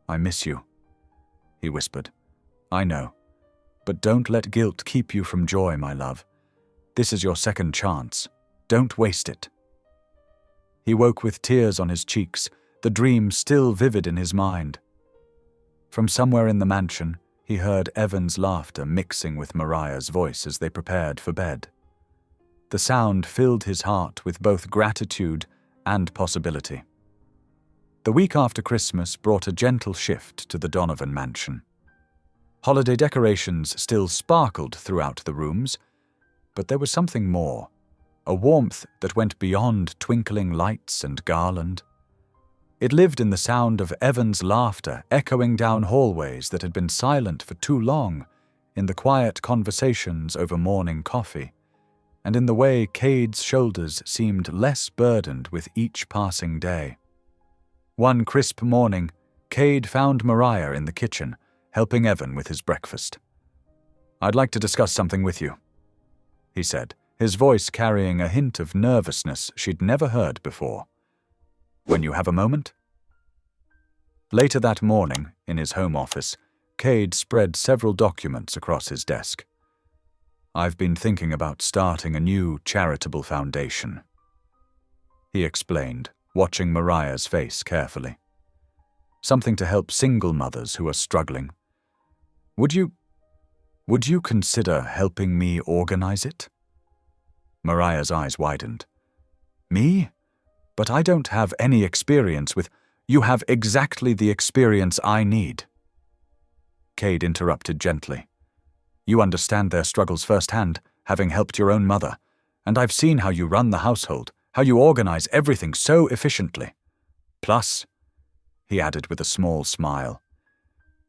"I miss you," he whispered. "I know. But don't let guilt keep you from joy, my love. This is your second chance. Don't waste it." He woke with tears on his cheeks, the dream still vivid in his mind. From somewhere in the mansion, he heard Evan's laughter mixing with Mariah's voice as they prepared for bed. The sound filled his heart with both gratitude and possibility. The week after Christmas brought a gentle shift to the Donovan mansion. Holiday decorations still sparkled throughout the rooms, but there was something more, a warmth that went beyond twinkling lights and garland. It lived in the sound of Evan's laughter echoing down hallways that had been silent for too long, in the quiet conversations over morning coffee, and in the way Cade's shoulders seemed less burdened with each passing day. One crisp morning, Cade found Mariah in the kitchen, helping Evan with his breakfast. "I'd like to discuss something with you," he said, his voice carrying a hint of nervousness she'd never heard before. "When you have a moment?" Later that morning, in his home office, Cade spread several documents across his desk. "I've been thinking about starting a new charitable foundation," he explained, watching Mariah's face carefully. "Something to help single mothers who are struggling. Would you consider helping me organize it?" Mariah's eyes widened. "Me? But I don't have any experience with—" "You have exactly the experience I need," Cade interrupted gently. "You understand their struggles firsthand, having helped your own mother, and I've seen how you run the household, how you organize everything so efficiently. Plus," he added with a small smile,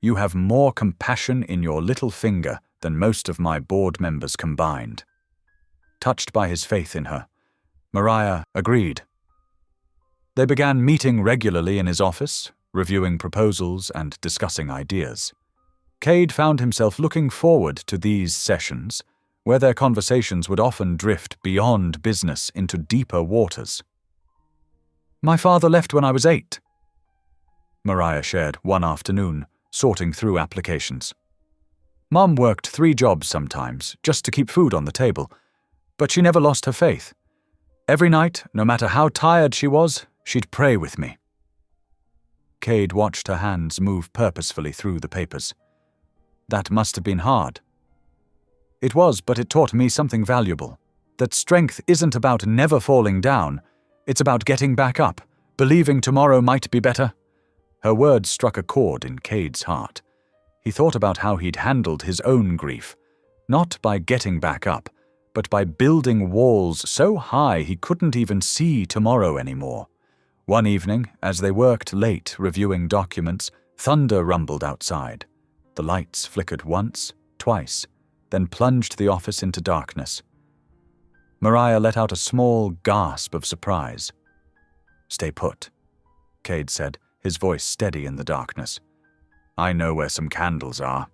"you have more compassion in your little finger than most of my board members combined." Touched by his faith in her, Mariah agreed. They began meeting regularly in his office, reviewing proposals and discussing ideas. Cade found himself looking forward to these sessions, where their conversations would often drift beyond business into deeper waters. "My father left when I was 8, Mariah shared one afternoon, sorting through applications. "Mom worked 3 jobs sometimes, just to keep food on the table, but she never lost her faith. Every night, no matter how tired she was, she'd pray with me." Cade watched her hands move purposefully through the papers. "That must have been hard." "It was, but it taught me something valuable. That strength isn't about never falling down. It's about getting back up, believing tomorrow might be better." Her words struck a chord in Cade's heart. He thought about how he'd handled his own grief, not by getting back up, but by building walls so high he couldn't even see tomorrow anymore. One evening, as they worked late reviewing documents, thunder rumbled outside. The lights flickered once, twice, then plunged the office into darkness. Mariah let out a small gasp of surprise. "Stay put," Cade said, his voice steady in the darkness. "I know where some candles are."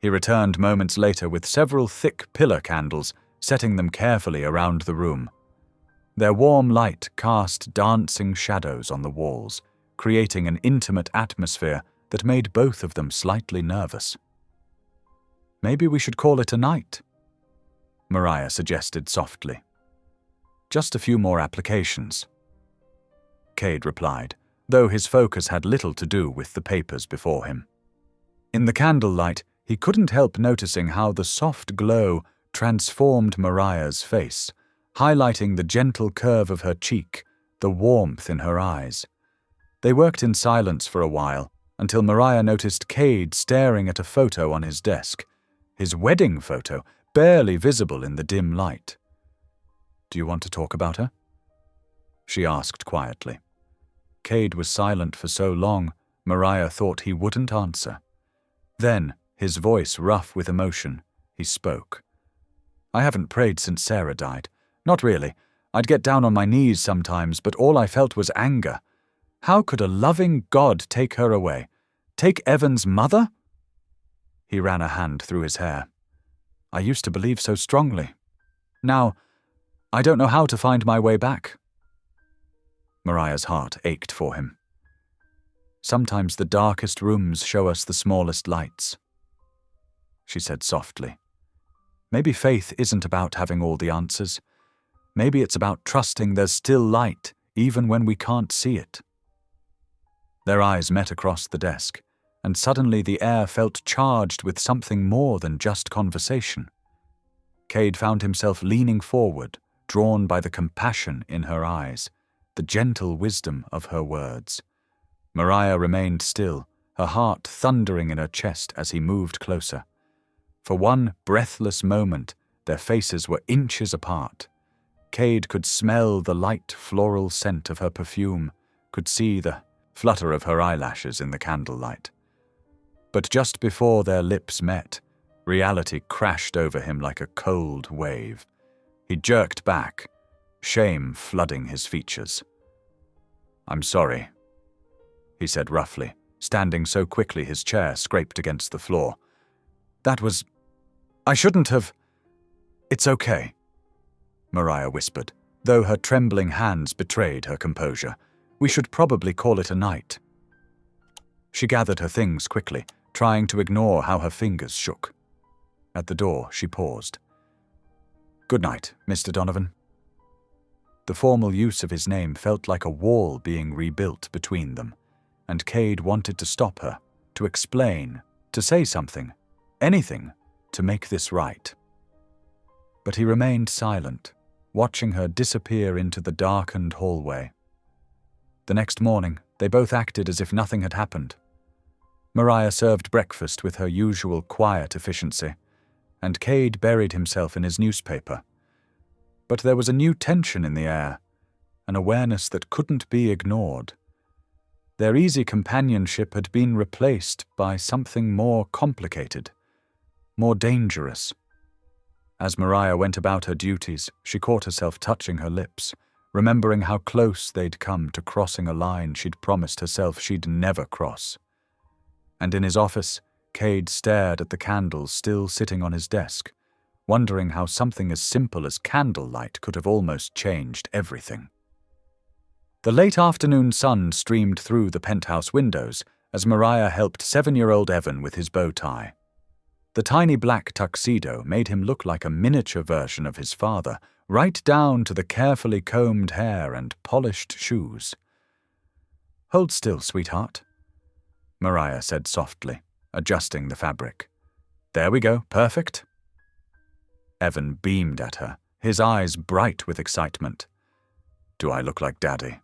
He returned moments later with several thick pillar candles, setting them carefully around the room. Their warm light cast dancing shadows on the walls, creating an intimate atmosphere that made both of them slightly nervous. "Maybe we should call it a night," Mariah suggested softly. "Just a few more applications," Cade replied, though his focus had little to do with the papers before him. In the candlelight, he couldn't help noticing how the soft glow transformed Mariah's face, highlighting the gentle curve of her cheek, the warmth in her eyes. They worked in silence for a while, until Mariah noticed Cade staring at a photo on his desk, his wedding photo, barely visible in the dim light. "Do you want to talk about her?" she asked quietly. Cade was silent for so long, Mariah thought he wouldn't answer. Then, his voice rough with emotion, he spoke. "I haven't prayed since Sarah died. Not really. I'd get down on my knees sometimes, but all I felt was anger. How could a loving God take her away? Take Evan's mother?" He ran a hand through his hair. "I used to believe so strongly. Now, I don't know how to find my way back." Mariah's heart ached for him. "Sometimes the darkest rooms show us the smallest lights," she said softly. "Maybe faith isn't about having all the answers. Maybe it's about trusting there's still light, even when we can't see it." Their eyes met across the desk, and suddenly the air felt charged with something more than just conversation. Cade found himself leaning forward, drawn by the compassion in her eyes, the gentle wisdom of her words. Mariah remained still, her heart thundering in her chest as he moved closer. For one breathless moment, their faces were inches apart. Cade could smell the light floral scent of her perfume, could see the flutter of her eyelashes in the candlelight. But just before their lips met, reality crashed over him like a cold wave. He jerked back, shame flooding his features. "I'm sorry," he said roughly, standing so quickly his chair scraped against the floor. I shouldn't have. It's okay, Mariah whispered, though her trembling hands betrayed her composure. We should probably call it a night. She gathered her things quickly, trying to ignore how her fingers shook. At the door, she paused. Good night, Mr. Donovan. The formal use of his name felt like a wall being rebuilt between them, and Cade wanted to stop her, to explain, to say something, anything, to make this right. But he remained silent, watching her disappear into the darkened hallway. The next morning, they both acted as if nothing had happened. Mariah served breakfast with her usual quiet efficiency, and Cade buried himself in his newspaper. But there was a new tension in the air, an awareness that couldn't be ignored. Their easy companionship had been replaced by something more complicated, more dangerous. As Mariah went about her duties, she caught herself touching her lips, remembering how close they'd come to crossing a line she'd promised herself she'd never cross. And in his office, Cade stared at the candles still sitting on his desk, wondering how something as simple as candlelight could have almost changed everything. The late afternoon sun streamed through the penthouse windows as Mariah helped 7-year-old Evan with his bow tie. The tiny black tuxedo made him look like a miniature version of his father, right down to the carefully combed hair and polished shoes. Hold still, sweetheart, Mariah said softly, adjusting the fabric. There we go, perfect. Evan beamed at her, his eyes bright with excitement. Do I look like Daddy?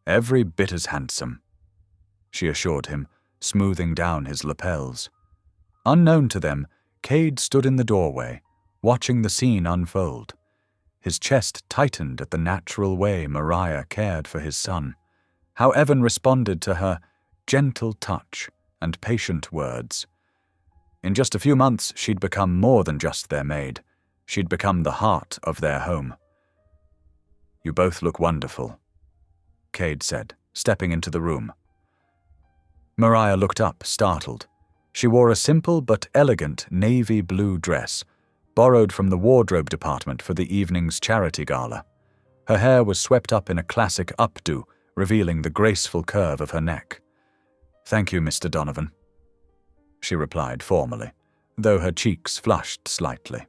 Every bit as handsome, she assured him, smoothing down his lapels. Unknown to them, Cade stood in the doorway, watching the scene unfold. His chest tightened at the natural way Mariah cared for his son, how Evan responded to her gentle touch and patient words. In just a few months, she'd become more than just their maid. She'd become the heart of their home. You both look wonderful, Cade said, stepping into the room. Mariah looked up, startled. She wore a simple but elegant navy blue dress, borrowed from the wardrobe department for the evening's charity gala. Her hair was swept up in a classic updo, revealing the graceful curve of her neck. Thank you, Mr. Donovan, she replied formally, though her cheeks flushed slightly.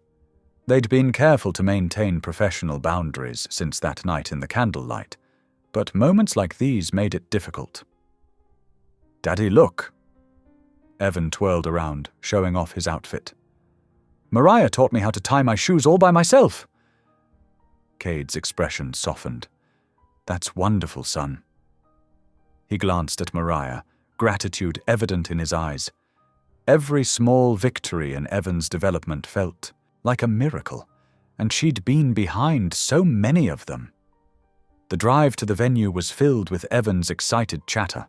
They'd been careful to maintain professional boundaries since that night in the candlelight, but moments like these made it difficult. Daddy, look. Evan twirled around, showing off his outfit. Mariah taught me how to tie my shoes all by myself. Cade's expression softened. That's wonderful, son. He glanced at Mariah, gratitude evident in his eyes. Every small victory in Evan's development felt like a miracle, and she'd been behind so many of them. The drive to the venue was filled with Evan's excited chatter,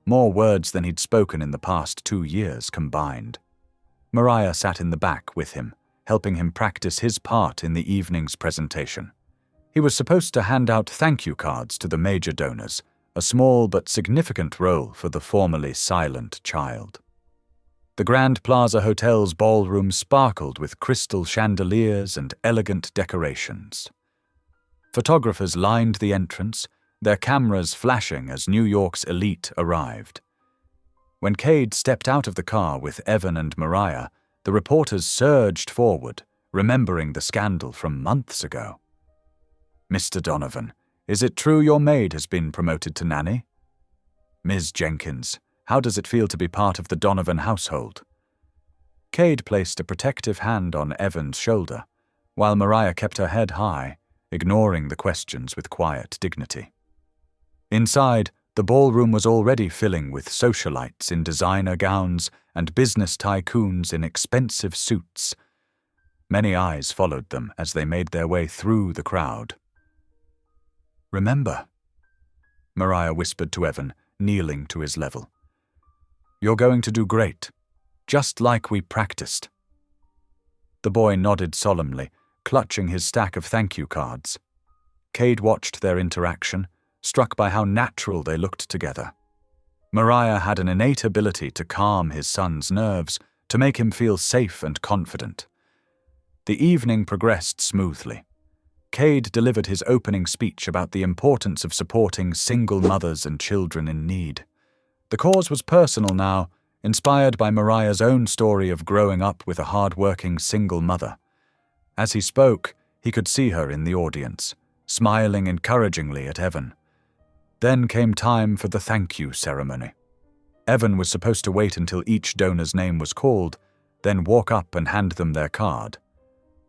more words than he'd spoken in the past 2 years combined. Mariah sat in the back with him, helping him practice his part in the evening's presentation. He was supposed to hand out thank you cards to the major donors, a small but significant role for the formerly silent child. The Grand Plaza Hotel's ballroom sparkled with crystal chandeliers and elegant decorations. Photographers lined the entrance, their cameras flashing as New York's elite arrived. When Cade stepped out of the car with Evan and Mariah, the reporters surged forward, remembering the scandal from months ago. Mr. Donovan, is it true your maid has been promoted to nanny? Ms. Jenkins, how does it feel to be part of the Donovan household? Cade placed a protective hand on Evan's shoulder, while Mariah kept her head high, ignoring the questions with quiet dignity. Inside, the ballroom was already filling with socialites in designer gowns and business tycoons in expensive suits. Many eyes followed them as they made their way through the crowd. Remember, Mariah whispered to Evan, kneeling to his level. You're going to do great, just like we practiced. The boy nodded solemnly, clutching his stack of thank you cards. Cade watched their interaction, struck by how natural they looked together. Mariah had an innate ability to calm his son's nerves, to make him feel safe and confident. The evening progressed smoothly. Cade delivered his opening speech about the importance of supporting single mothers and children in need. The cause was personal now, inspired by Mariah's own story of growing up with a hard-working single mother. As he spoke, he could see her in the audience, smiling encouragingly at Evan. Then came time for the thank you ceremony. Evan was supposed to wait until each donor's name was called, then walk up and hand them their card.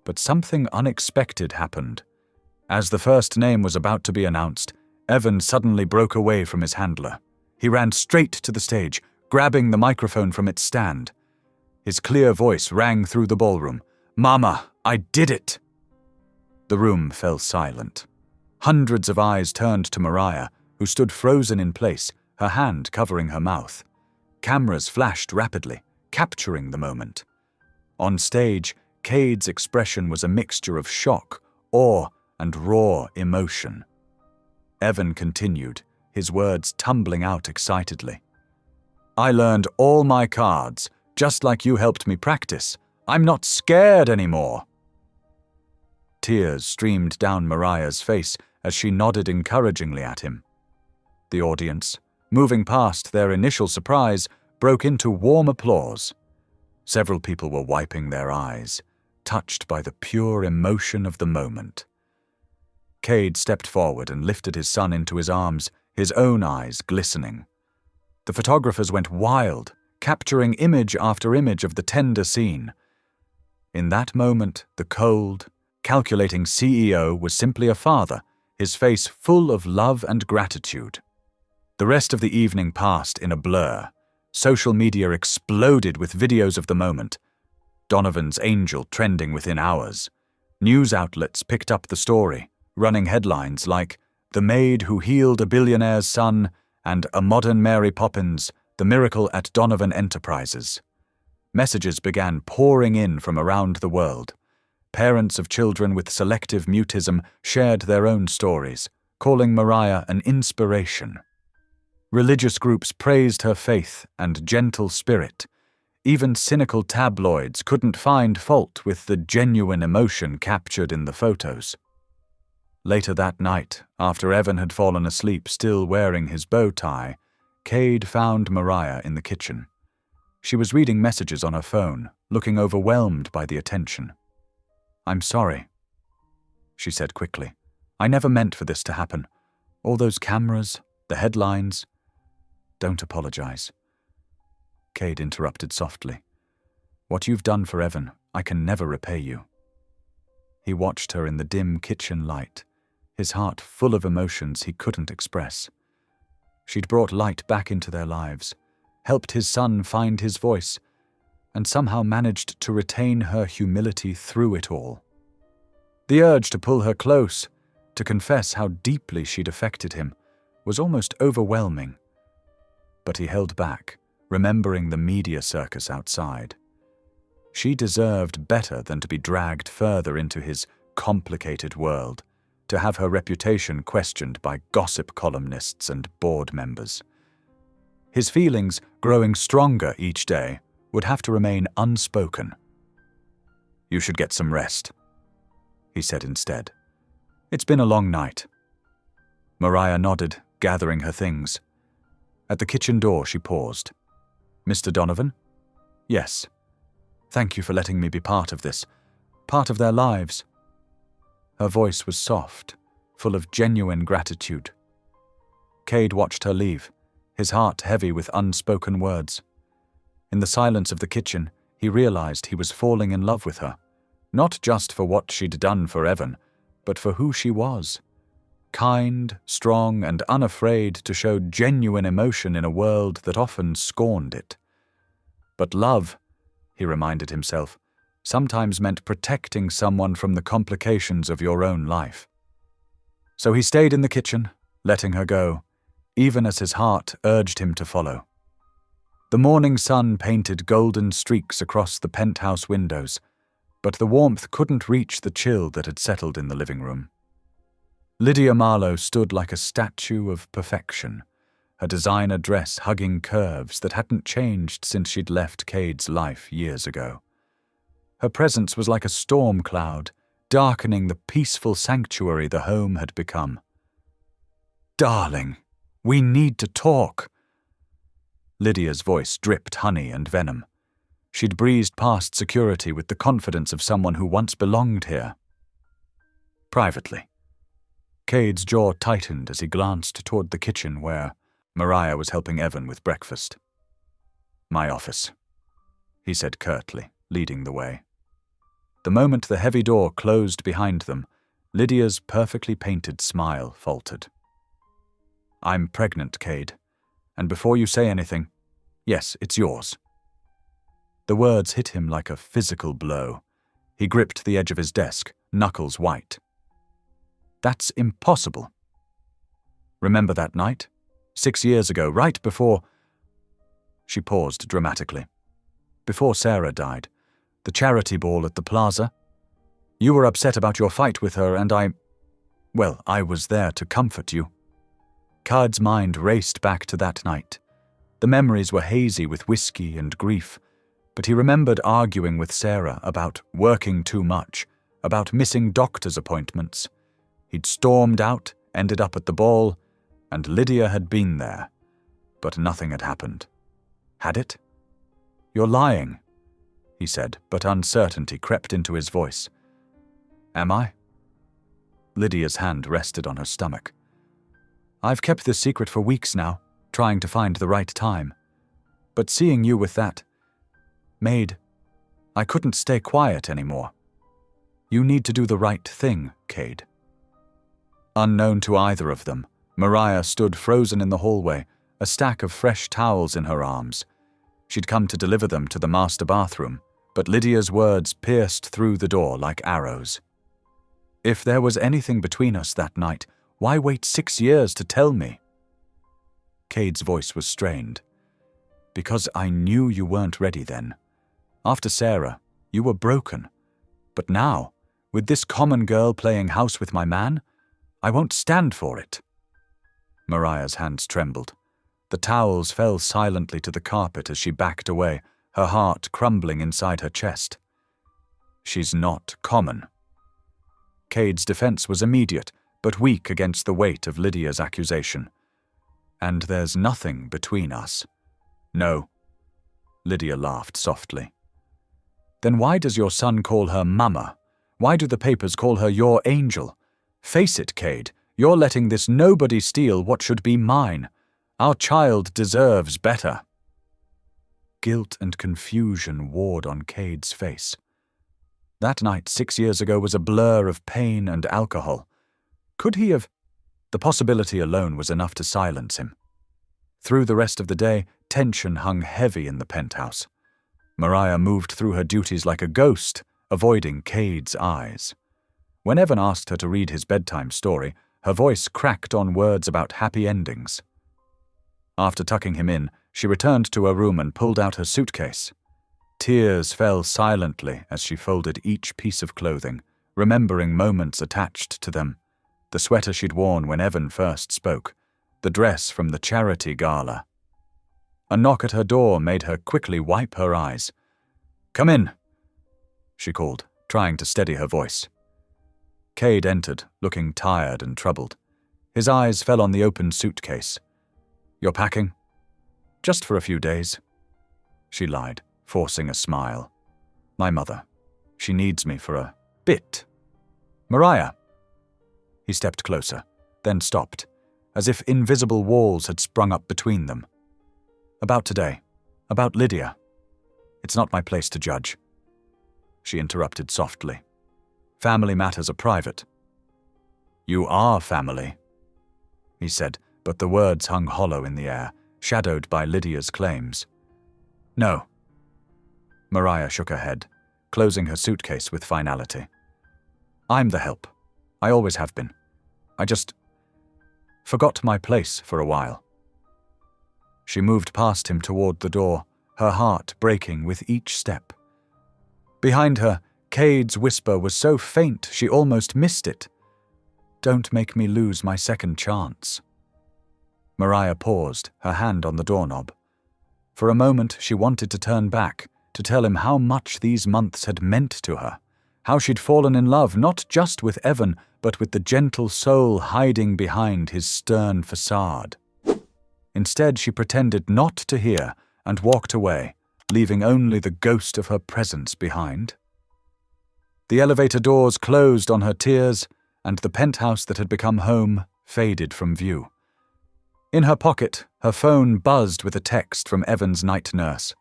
But something unexpected happened. As the first name was about to be announced, Evan suddenly broke away from his handler. He ran straight to the stage, grabbing the microphone from its stand. His clear voice rang through the ballroom. "Mama, I did it!" The room fell silent. Hundreds of eyes turned to Mariah, who stood frozen in place, her hand covering her mouth. Cameras flashed rapidly, capturing the moment. On stage, Cade's expression was a mixture of shock, awe, and raw emotion. Evan continued, his words tumbling out excitedly. "I learned all my cards, just like you helped me practice. I'm not scared anymore." Tears streamed down Mariah's face as she nodded encouragingly at him. The audience, moving past their initial surprise, broke into warm applause. Several people were wiping their eyes, touched by the pure emotion of the moment. Cade stepped forward and lifted his son into his arms, his own eyes glistening. The photographers went wild, capturing image after image of the tender scene. In that moment, the cold, calculating CEO was simply a father, his face full of love and gratitude. The rest of the evening passed in a blur. Social media exploded with videos of the moment. Donovan's angel trending within hours. News outlets picked up the story, running headlines like "The Maid Who Healed a Billionaire's Son" and "A Modern Mary Poppins, the Miracle at Donovan Enterprises." Messages began pouring in from around the world. Parents of children with selective mutism shared their own stories, calling Mariah an inspiration. Religious groups praised her faith and gentle spirit. Even cynical tabloids couldn't find fault with the genuine emotion captured in the photos. Later that night, after Evan had fallen asleep still wearing his bow tie, Cade found Mariah in the kitchen. She was reading messages on her phone, looking overwhelmed by the attention. "I'm sorry," she said quickly. "I never meant for this to happen. All those cameras, the headlines. Don't apologize." Cade interrupted softly. "What you've done for Evan, I can never repay you." He watched her in the dim kitchen light, his heart full of emotions he couldn't express. She'd brought light back into their lives, helped his son find his voice, and somehow managed to retain her humility through it all. The urge to pull her close, to confess how deeply she'd affected him, was almost overwhelming. But he held back, remembering the media circus outside. She deserved better than to be dragged further into his complicated world, to have her reputation questioned by gossip columnists and board members. His feelings, growing stronger each day, would have to remain unspoken. "You should get some rest," he said instead. "It's been a long night." Mariah nodded, gathering her things. At the kitchen door she paused. "Mr. Donovan?" "Yes. Thank you for letting me be part of this, part of their lives." Her voice was soft, full of genuine gratitude. Cade watched her leave, his heart heavy with unspoken words. In the silence of the kitchen, he realized he was falling in love with her, not just for what she'd done for Evan, but for who she was. Kind, strong, and unafraid to show genuine emotion in a world that often scorned it. But love, he reminded himself, sometimes meant protecting someone from the complications of your own life. So he stayed in the kitchen, letting her go, even as his heart urged him to follow. The morning sun painted golden streaks across the penthouse windows, but the warmth couldn't reach the chill that had settled in the living room. Lydia Marlowe stood like a statue of perfection, her designer dress hugging curves that hadn't changed since she'd left Cade's life years ago. Her presence was like a storm cloud, darkening the peaceful sanctuary the home had become. "Darling, we need to talk." Lydia's voice dripped honey and venom. She'd breezed past security with the confidence of someone who once belonged here. Privately. Cade's jaw tightened as he glanced toward the kitchen where Mariah was helping Evan with breakfast. "My office," he said curtly, leading the way. The moment the heavy door closed behind them, Lydia's perfectly painted smile faltered. "I'm pregnant, Cade, and before you say anything, yes, it's yours." The words hit him like a physical blow. He gripped the edge of his desk, knuckles white. "That's impossible. Remember that night? 6 years ago, right before—" She paused dramatically. "Before Sarah died. The charity ball at the plaza. You were upset about your fight with her and I was there to comfort you." Cade's mind raced back to that night. The memories were hazy with whiskey and grief, but he remembered arguing with Sarah about working too much, about missing doctor's appointments. He'd stormed out, ended up at the ball, and Lydia had been there, but nothing had happened. Had it? "You're lying," he said, but uncertainty crept into his voice. "Am I?" Lydia's hand rested on her stomach. "I've kept this secret for weeks now, trying to find the right time. But seeing you with that, Maid, I couldn't stay quiet anymore. You need to do the right thing, Cade." Unknown to either of them, Mariah stood frozen in the hallway, a stack of fresh towels in her arms. She'd come to deliver them to the master bathroom, but Lydia's words pierced through the door like arrows. "If there was anything between us that night, why wait 6 years to tell me?" Cade's voice was strained. "Because I knew you weren't ready then. After Sarah, you were broken. But now, with this common girl playing house with my man, I won't stand for it." Mariah's hands trembled. The towels fell silently to the carpet as she backed away, her heart crumbling inside her chest. "She's not common." Cade's defense was immediate, but weak against the weight of Lydia's accusation. "And there's nothing between us." "No." Lydia laughed softly. "Then why does your son call her Mama? Why do the papers call her your angel? Face it, Cade, you're letting this nobody steal what should be mine. Our child deserves better." Guilt and confusion warred on Cade's face. That night 6 years ago was a blur of pain and alcohol. Could he have? The possibility alone was enough to silence him. Through the rest of the day, tension hung heavy in the penthouse. Mariah moved through her duties like a ghost, avoiding Cade's eyes. When Evan asked her to read his bedtime story, her voice cracked on words about happy endings. After tucking him in, she returned to her room and pulled out her suitcase. Tears fell silently as she folded each piece of clothing, remembering moments attached to them. The sweater she'd worn when Evan first spoke, the dress from the charity gala. A knock at her door made her quickly wipe her eyes. "Come in," she called, trying to steady her voice. Cade entered, looking tired and troubled. His eyes fell on the open suitcase. "You're packing?" "Just for a few days," she lied, forcing a smile. "My mother. She needs me for a bit." "Mariah." He stepped closer, then stopped, as if invisible walls had sprung up between them. "About today. About Lydia. It's not my place to judge." She interrupted softly. "Family matters are private." "You are family," he said, but the words hung hollow in the air, shadowed by Lydia's claims. "No." Mariah shook her head, closing her suitcase with finality. "I'm the help. I always have been. I just forgot my place for a while." She moved past him toward the door, her heart breaking with each step. Behind her, Cade's whisper was so faint she almost missed it. "Don't make me lose my second chance." Maria paused, her hand on the doorknob. For a moment she wanted to turn back, to tell him how much these months had meant to her, how she'd fallen in love not just with Evan, but with the gentle soul hiding behind his stern facade. Instead, she pretended not to hear and walked away, leaving only the ghost of her presence behind. The elevator doors closed on her tears, and the penthouse that had become home faded from view. In her pocket, her phone buzzed with a text from Evan's night nurse.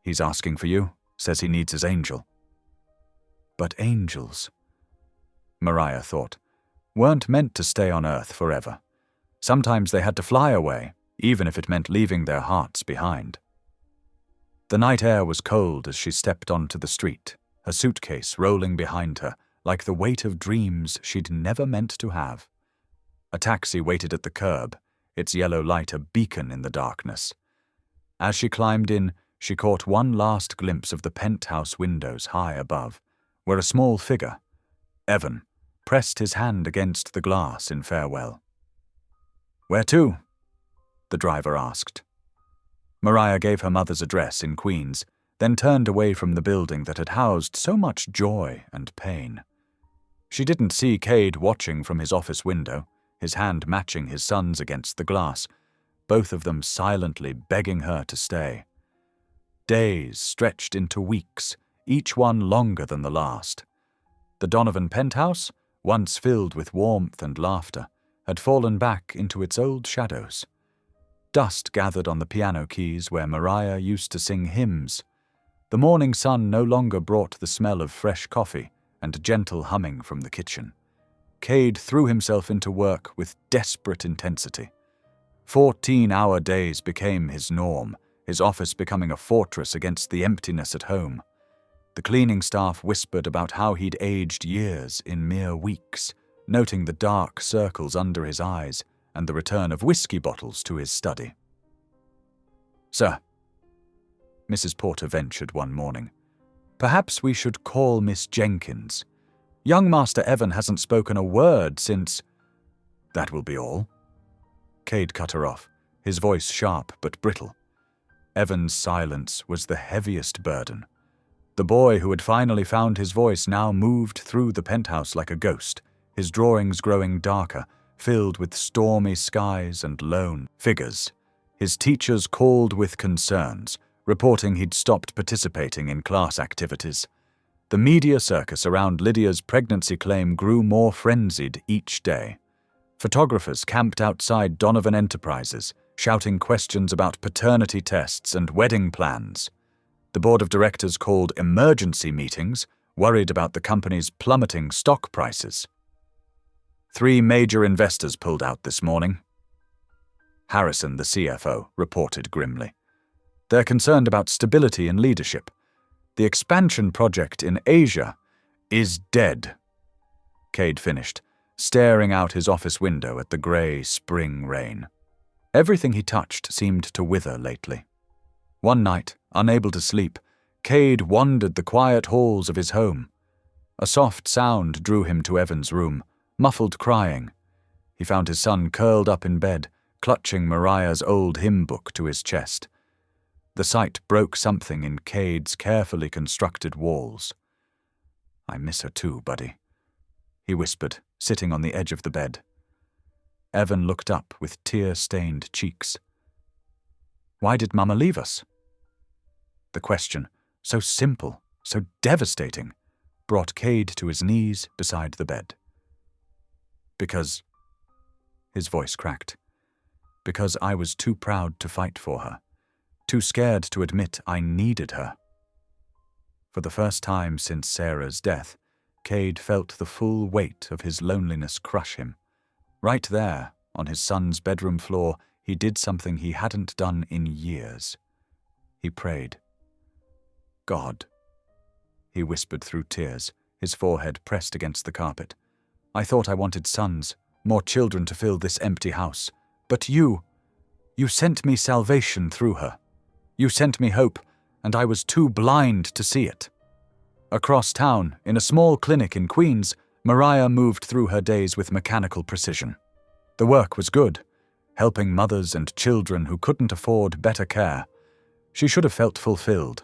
"He's asking for you, says he needs his angel." But angels, Maria thought, weren't meant to stay on Earth forever. Sometimes they had to fly away, even if it meant leaving their hearts behind. The night air was cold as she stepped onto the street, her suitcase rolling behind her, like the weight of dreams she'd never meant to have. A taxi waited at the curb, its yellow light a beacon in the darkness. As she climbed in, she caught one last glimpse of the penthouse windows high above, where a small figure, Evan, pressed his hand against the glass in farewell. "Where to?" the driver asked. Maria gave her mother's address in Queens, then turned away from the building that had housed so much joy and pain. She didn't see Cade watching from his office window, his hand matching his son's against the glass, both of them silently begging her to stay. Days stretched into weeks, each one longer than the last. The Donovan penthouse, once filled with warmth and laughter, had fallen back into its old shadows. Dust gathered on the piano keys where Maria used to sing hymns. The morning sun no longer brought the smell of fresh coffee and gentle humming from the kitchen. Cade threw himself into work with desperate intensity. 14-hour days became his norm, his office becoming a fortress against the emptiness at home. The cleaning staff whispered about how he'd aged years in mere weeks, noting the dark circles under his eyes and the return of whiskey bottles to his study. "Sir," Mrs. Porter ventured one morning, "perhaps we should call Miss Jenkins. Young Master Evan hasn't spoken a word since—" "That will be all." Cade cut her off, his voice sharp but brittle. Evan's silence was the heaviest burden. The boy who had finally found his voice now moved through the penthouse like a ghost, his drawings growing darker, filled with stormy skies and lone figures. His teachers called with concerns, reporting he'd stopped participating in class activities. The media circus around Lydia's pregnancy claim grew more frenzied each day. Photographers camped outside Donovan Enterprises, shouting questions about paternity tests and wedding plans. The board of directors called emergency meetings, worried about the company's plummeting stock prices. 3 major investors pulled out this morning. Harrison, the CFO, reported grimly. They're concerned about stability and leadership. The expansion project in Asia is dead. Cade finished, staring out his office window at the grey spring rain. Everything he touched seemed to wither lately. One night, unable to sleep, Cade wandered the quiet halls of his home. A soft sound drew him to Evan's room, muffled crying. He found his son curled up in bed, clutching Mariah's old hymn book to his chest. The sight broke something in Cade's carefully constructed walls. "I miss her too, buddy," he whispered, sitting on the edge of the bed. Evan looked up with tear-stained cheeks. "Why did Mama leave us?" The question, so simple, so devastating, brought Cade to his knees beside the bed. "Because," his voice cracked, "because I was too proud to fight for her, too scared to admit I needed her." For the first time since Sarah's death, Cade felt the full weight of his loneliness crush him. Right there, on his son's bedroom floor, he did something he hadn't done in years. He prayed. "God," he whispered through tears, his forehead pressed against the carpet. "I thought I wanted sons, more children to fill this empty house. But you sent me salvation through her. You sent me hope, and I was too blind to see it." Across town, in a small clinic in Queens, Maria moved through her days with mechanical precision. The work was good. helping mothers and children who couldn't afford better care. She should have felt fulfilled.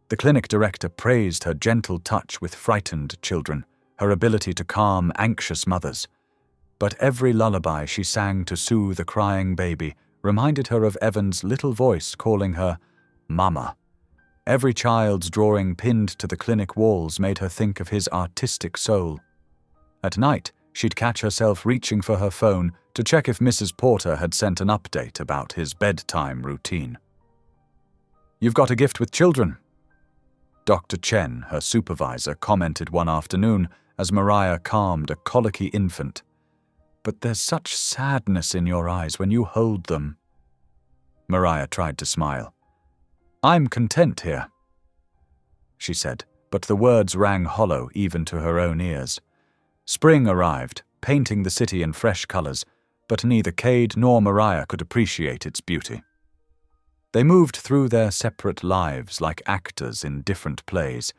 The clinic director praised her gentle touch with frightened children, her ability to calm anxious mothers. But every lullaby she sang to soothe a crying baby reminded her of Evan's little voice calling her Mama. Every child's drawing pinned to the clinic walls made her think of his artistic soul. At night, she'd catch herself reaching for her phone to check if Mrs. Porter had sent an update about his bedtime routine. "You've got a gift with children," Dr. Chen, her supervisor, commented one afternoon as Mariah calmed a colicky infant. "But there's such sadness in your eyes when you hold them." Mariah tried to smile. "I'm content here," she said, but the words rang hollow even to her own ears. Spring arrived, painting the city in fresh colors, but neither Cade nor Mariah could appreciate its beauty. They moved through their separate lives like actors in different plays,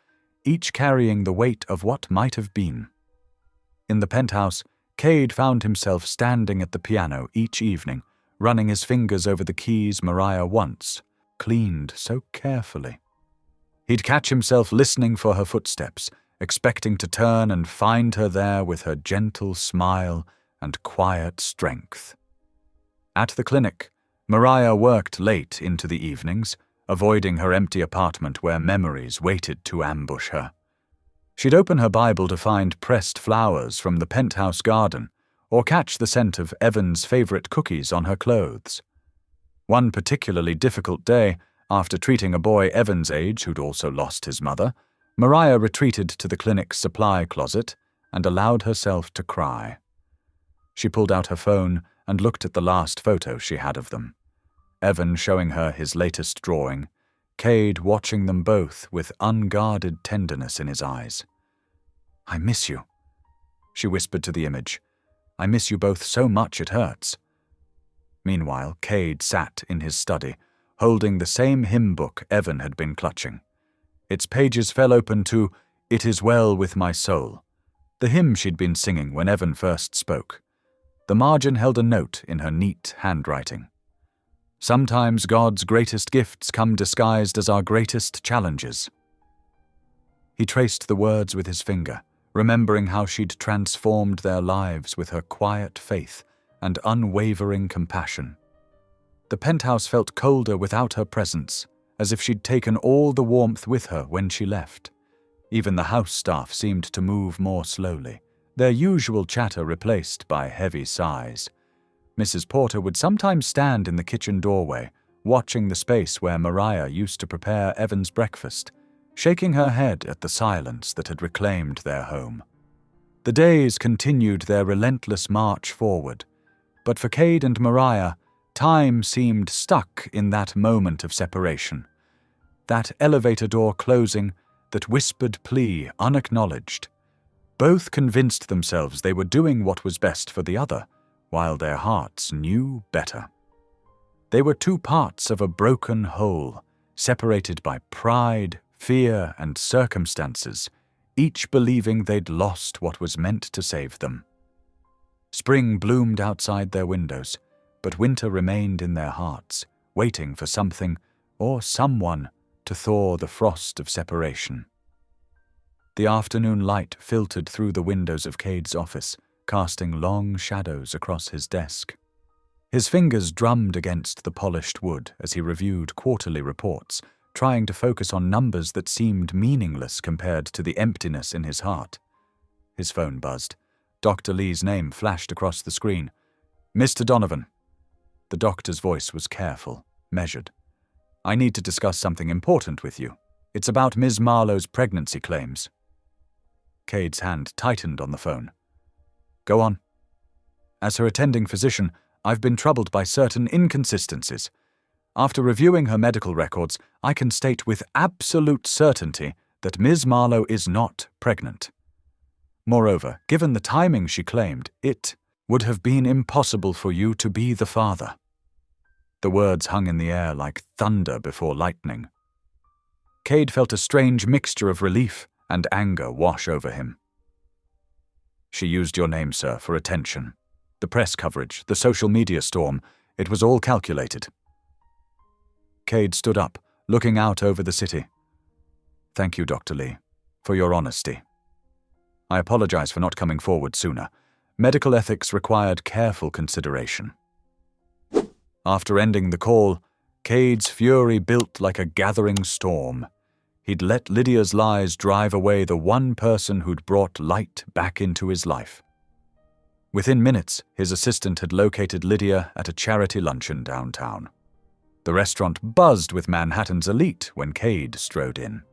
each carrying the weight of what might have been. In the penthouse, Cade found himself standing at the piano each evening, running his fingers over the keys Mariah once cleaned so carefully. He'd catch himself listening for her footsteps, expecting to turn and find her there with her gentle smile and quiet strength. At the clinic, Mariah worked late into the evenings, avoiding her empty apartment where memories waited to ambush her. She'd open her Bible to find pressed flowers from the penthouse garden, or catch the scent of Evan's favorite cookies on her clothes. One particularly difficult day, after treating a boy Evan's age who'd also lost his mother, Mariah retreated to the clinic's supply closet and allowed herself to cry. She pulled out her phone and looked at the last photo she had of them. Evan showing her his latest drawing, Cade watching them both with unguarded tenderness in his eyes. "I miss you," she whispered to the image. "I miss you both so much it hurts." Meanwhile, Cade sat in his study, holding the same hymn book Evan had been clutching. Its pages fell open to "It Is Well With My Soul," the hymn she'd been singing when Evan first spoke. The margin held a note in her neat handwriting. "Sometimes God's greatest gifts come disguised as our greatest challenges." He traced the words with his finger, remembering how she'd transformed their lives with her quiet faith and unwavering compassion. The penthouse felt colder without her presence, as if she'd taken all the warmth with her when she left. Even the house staff seemed to move more slowly, their usual chatter replaced by heavy sighs. Mrs. Porter would sometimes stand in the kitchen doorway, watching the space where Mariah used to prepare Evan's breakfast, shaking her head at the silence that had reclaimed their home. The days continued their relentless march forward, but for Cade and Mariah, time seemed stuck in that moment of separation. That elevator door closing, that whispered plea unacknowledged. Both convinced themselves they were doing what was best for the other, while their hearts knew better. They were two parts of a broken whole, separated by pride, fear, and circumstances, each believing they'd lost what was meant to save them. Spring bloomed outside their windows, but winter remained in their hearts, waiting for something or someone to thaw the frost of separation. The afternoon light filtered through the windows of Cade's office, casting long shadows across his desk. His fingers drummed against the polished wood as he reviewed quarterly reports, trying to focus on numbers that seemed meaningless compared to the emptiness in his heart. His phone buzzed. Dr. Lee's name flashed across the screen. "Mr. Donovan." The doctor's voice was careful, measured. "I need to discuss something important with you. It's about Ms. Marlowe's pregnancy claims." Cade's hand tightened on the phone. "Go on." "As her attending physician, I've been troubled by certain inconsistencies. After reviewing her medical records, I can state with absolute certainty that Ms. Marlowe is not pregnant. Moreover, given the timing she claimed, it would have been impossible for you to be the father." The words hung in the air like thunder before lightning. Cade felt a strange mixture of relief and anger wash over him. "She used your name, sir, for attention," The press coverage, the social media storm, it was all calculated. Cade stood up, looking out over the city. Thank you, Dr. Lee, for your honesty. I apologize for not coming forward sooner. Medical ethics required careful consideration. After ending the call, Cade's fury built like a gathering storm. He'd let Lydia's lies drive away the one person who'd brought light back into his life. Within minutes, his assistant had located Lydia at a charity luncheon downtown. The restaurant buzzed with Manhattan's elite when Cade strode in.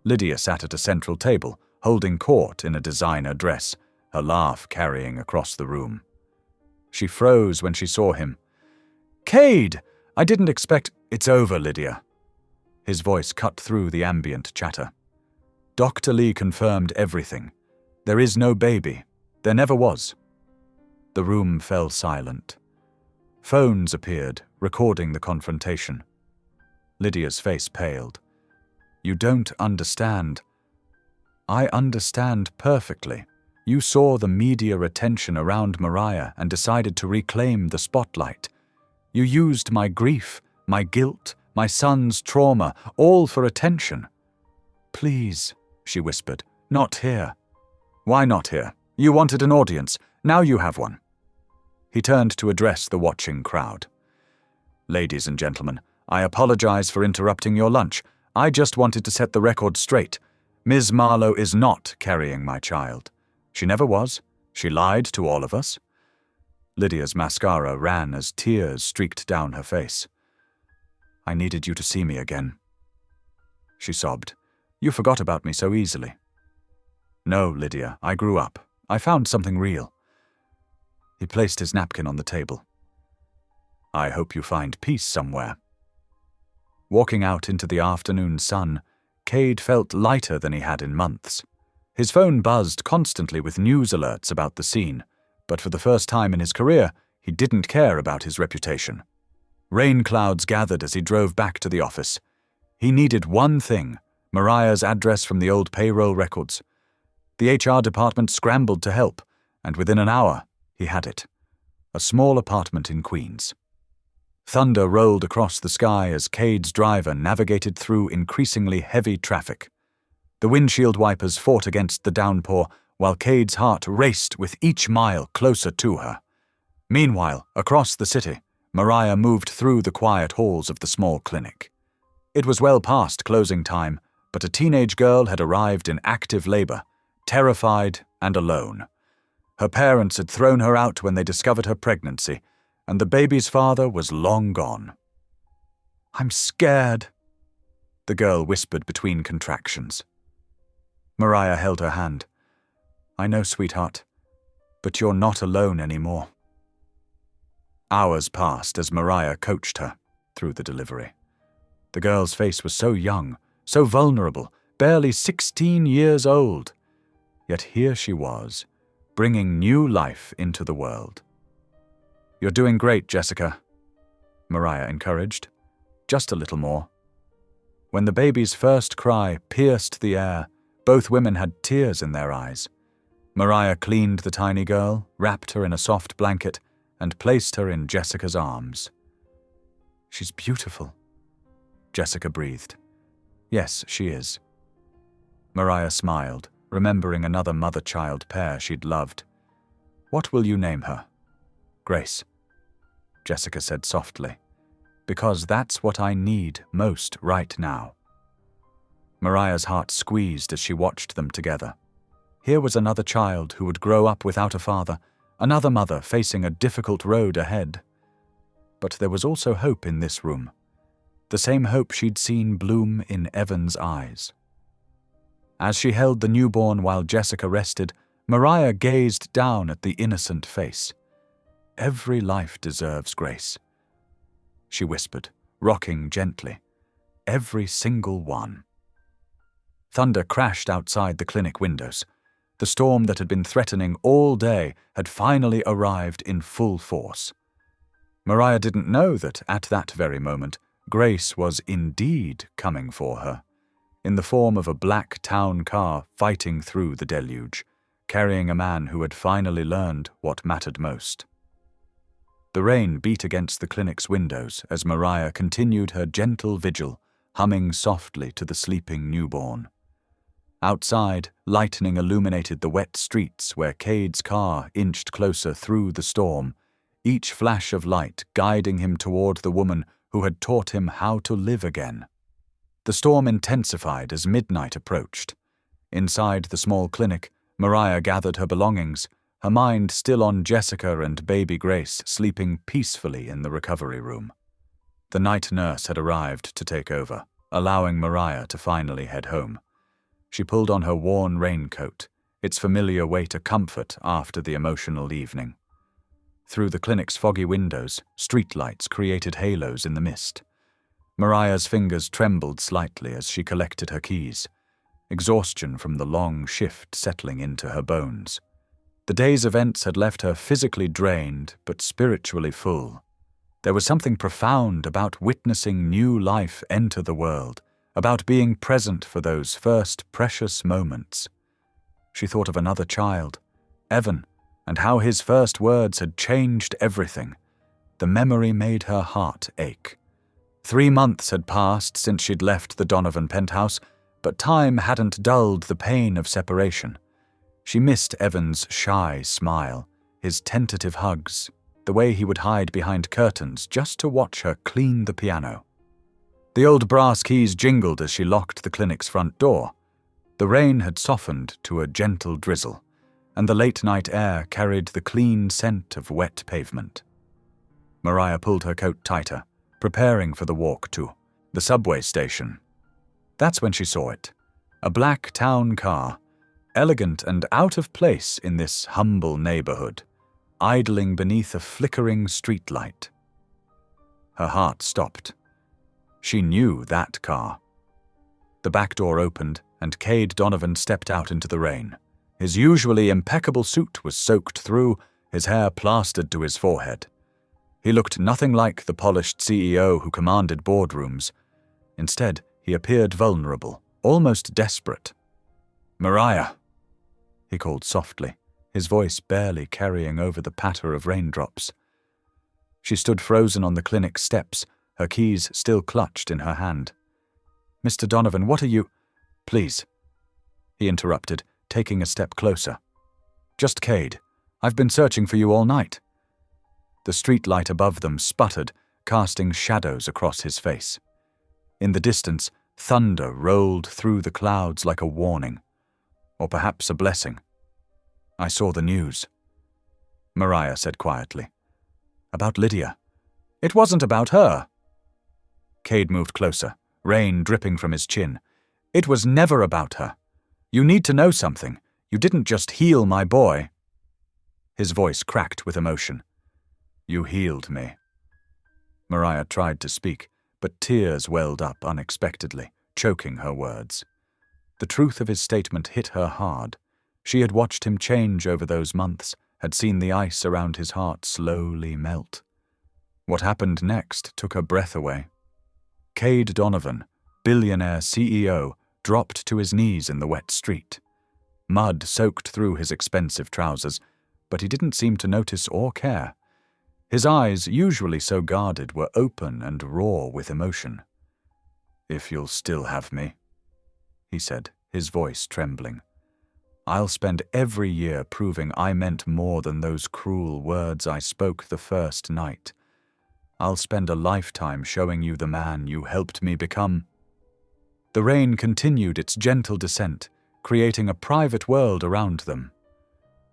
Lydia sat at a central table, holding court in a designer dress, her laugh carrying across the room. She froze when she saw him. "Cade! I didn't expect—" "It's over, Lydia." His voice cut through the ambient chatter. Dr. Lee confirmed everything. There is no baby. There never was. The room fell silent. Phones appeared, recording the confrontation. Lydia's face paled. "You don't understand." "I understand perfectly. You saw the media attention around Mariah and decided to reclaim the spotlight. You used my grief, my guilt, my son's trauma, all for attention." "Please," she whispered, "not here." "Why not here? You wanted an audience. Now you have one." He turned to address the watching crowd. "Ladies and gentlemen, I apologize for interrupting your lunch. I just wanted to set the record straight. Ms. Marlowe is not carrying my child. She never was. She lied to all of us." Lydia's mascara ran as tears streaked down her face. "I needed you to see me again." She sobbed. "You forgot about me so easily." "No, Lydia, I grew up. I found something real." He placed his napkin on the table. "I hope you find peace somewhere." Walking out into the afternoon sun, Cade felt lighter than he had in months. His phone buzzed constantly with news alerts about the scene, but for the first time in his career, he didn't care about his reputation. Rain clouds gathered as he drove back to the office. He needed one thing: Mariah's address from the old payroll records. The HR department scrambled to help, and within an hour, he had it. A small apartment in Queens. Thunder rolled across the sky as Cade's driver navigated through increasingly heavy traffic. The windshield wipers fought against the downpour, while Cade's heart raced with each mile closer to her. Meanwhile, across the city, Mariah moved through the quiet halls of the small clinic. It was well past closing time, but a teenage girl had arrived in active labor, terrified and alone. Her parents had thrown her out when they discovered her pregnancy, and the baby's father was long gone. "I'm scared," the girl whispered between contractions. Mariah held her hand. "I know, sweetheart, but you're not alone anymore." Hours passed as Mariah coached her through the delivery. The girl's face was so young, so vulnerable, barely 16 years old. Yet here she was, bringing new life into the world. "You're doing great, Jessica," Mariah encouraged. "Just a little more." When the baby's first cry pierced the air, both women had tears in their eyes. Mariah cleaned the tiny girl, wrapped her in a soft blanket, and placed her in Jessica's arms. "She's beautiful," Jessica breathed. "Yes, she is." Mariah smiled, remembering another mother-child pair she'd loved. "What will you name her?" "Grace," Jessica said softly, "because that's what I need most right now." Mariah's heart squeezed as she watched them together. Here was another child who would grow up without a father, another mother facing a difficult road ahead. But there was also hope in this room, the same hope she'd seen bloom in Evan's eyes. As she held the newborn while Jessica rested, Mariah gazed down at the innocent face. "Every life deserves grace," she whispered, rocking gently. "Every single one." Thunder crashed outside the clinic windows. The storm that had been threatening all day had finally arrived in full force. Mariah didn't know that at that very moment, Grace was indeed coming for her, in the form of a black town car fighting through the deluge, carrying a man who had finally learned what mattered most. The rain beat against the clinic's windows as Mariah continued her gentle vigil, humming softly to the sleeping newborn. Outside, lightning illuminated the wet streets where Cade's car inched closer through the storm, each flash of light guiding him toward the woman who had taught him how to live again. The storm intensified as midnight approached. Inside the small clinic, Mariah gathered her belongings, her mind still on Jessica and baby Grace sleeping peacefully in the recovery room. The night nurse had arrived to take over, allowing Mariah to finally head home. She pulled on her worn raincoat, its familiar weight a comfort after the emotional evening. Through the clinic's foggy windows, streetlights created halos in the mist. Mariah's fingers trembled slightly as she collected her keys, exhaustion from the long shift settling into her bones. The day's events had left her physically drained but spiritually full. There was something profound about witnessing new life enter the world, about being present for those first precious moments. She thought of another child, Evan, and how his first words had changed everything. The memory made her heart ache. 3 months had passed since she'd left the Donovan penthouse, but time hadn't dulled the pain of separation. She missed Evan's shy smile, his tentative hugs, the way he would hide behind curtains just to watch her clean the piano. The old brass keys jingled as she locked the clinic's front door. The rain had softened to a gentle drizzle, and the late-night air carried the clean scent of wet pavement. Mariah pulled her coat tighter, preparing for the walk to the subway station. That's when she saw it. A black town car, elegant and out of place in this humble neighborhood, idling beneath a flickering streetlight. Her heart stopped. She knew that car. The back door opened, and Cade Donovan stepped out into the rain. His usually impeccable suit was soaked through, his hair plastered to his forehead. He looked nothing like the polished CEO who commanded boardrooms. Instead, he appeared vulnerable, almost desperate. "Mariah," he called softly, his voice barely carrying over the patter of raindrops. She stood frozen on the clinic steps, her keys still clutched in her hand. "Mr. Donovan, what are you—" "Please," he interrupted, taking a step closer. "Just Cade. I've been searching for you all night." The streetlight above them sputtered, casting shadows across his face. In the distance, thunder rolled through the clouds like a warning, or perhaps a blessing. "I saw the news," Mariah said quietly. "About Lydia." "It wasn't about her." Cade moved closer, rain dripping from his chin. "It was never about her. You need to know something. You didn't just heal my boy." His voice cracked with emotion. "You healed me." Mariah tried to speak, but tears welled up unexpectedly, choking her words. The truth of his statement hit her hard. She had watched him change over those months, had seen the ice around his heart slowly melt. What happened next took her breath away. Cade Donovan, billionaire CEO, dropped to his knees in the wet street. Mud soaked through his expensive trousers, but he didn't seem to notice or care. His eyes, usually so guarded, were open and raw with emotion. "If you'll still have me," he said, his voice trembling. "I'll spend every year proving I meant more than those cruel words I spoke the first night. I'll spend a lifetime showing you the man you helped me become." The rain continued its gentle descent, creating a private world around them.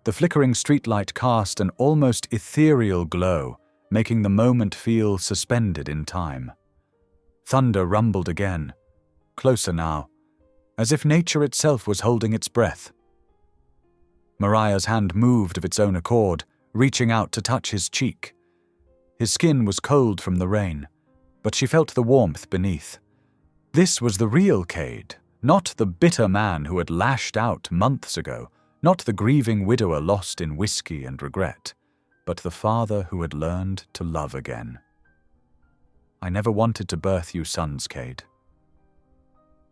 The flickering streetlight cast an almost ethereal glow, making the moment feel suspended in time. Thunder rumbled again, closer now, as if nature itself was holding its breath. Mariah's hand moved of its own accord, reaching out to touch his cheek. His skin was cold from the rain, but she felt the warmth beneath. This was the real Cade, not the bitter man who had lashed out months ago, not the grieving widower lost in whiskey and regret, but the father who had learned to love again. "I never wanted to birth you sons, Cade,"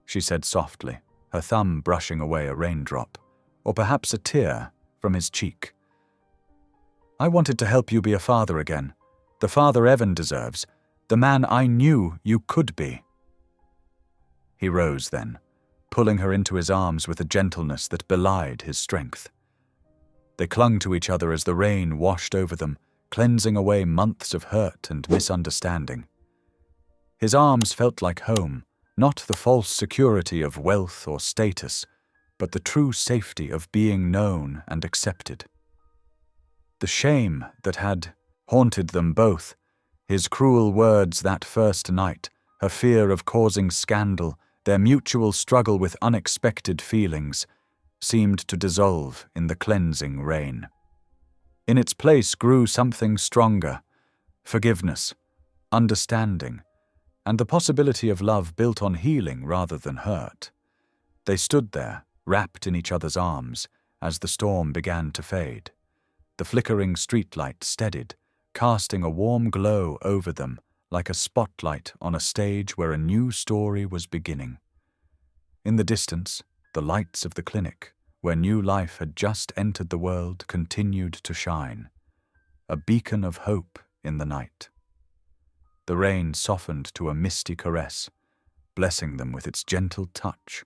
she said softly, her thumb brushing away a raindrop, or perhaps a tear, from his cheek. "I wanted to help you be a father again, the father Evan deserves, the man I knew you could be." He rose then, pulling her into his arms with a gentleness that belied his strength. They clung to each other as the rain washed over them, cleansing away months of hurt and misunderstanding. His arms felt like home, not the false security of wealth or status, but the true safety of being known and accepted. The shame that had haunted them both, his cruel words that first night, her fear of causing scandal, their mutual struggle with unexpected feelings, seemed to dissolve in the cleansing rain. In its place grew something stronger: forgiveness, understanding, and the possibility of love built on healing rather than hurt. They stood there, wrapped in each other's arms, as the storm began to fade. The flickering streetlight steadied, casting a warm glow over them like a spotlight on a stage where a new story was beginning. In the distance, the lights of the clinic, where new life had just entered the world, continued to shine, a beacon of hope in the night. The rain softened to a misty caress, blessing them with its gentle touch.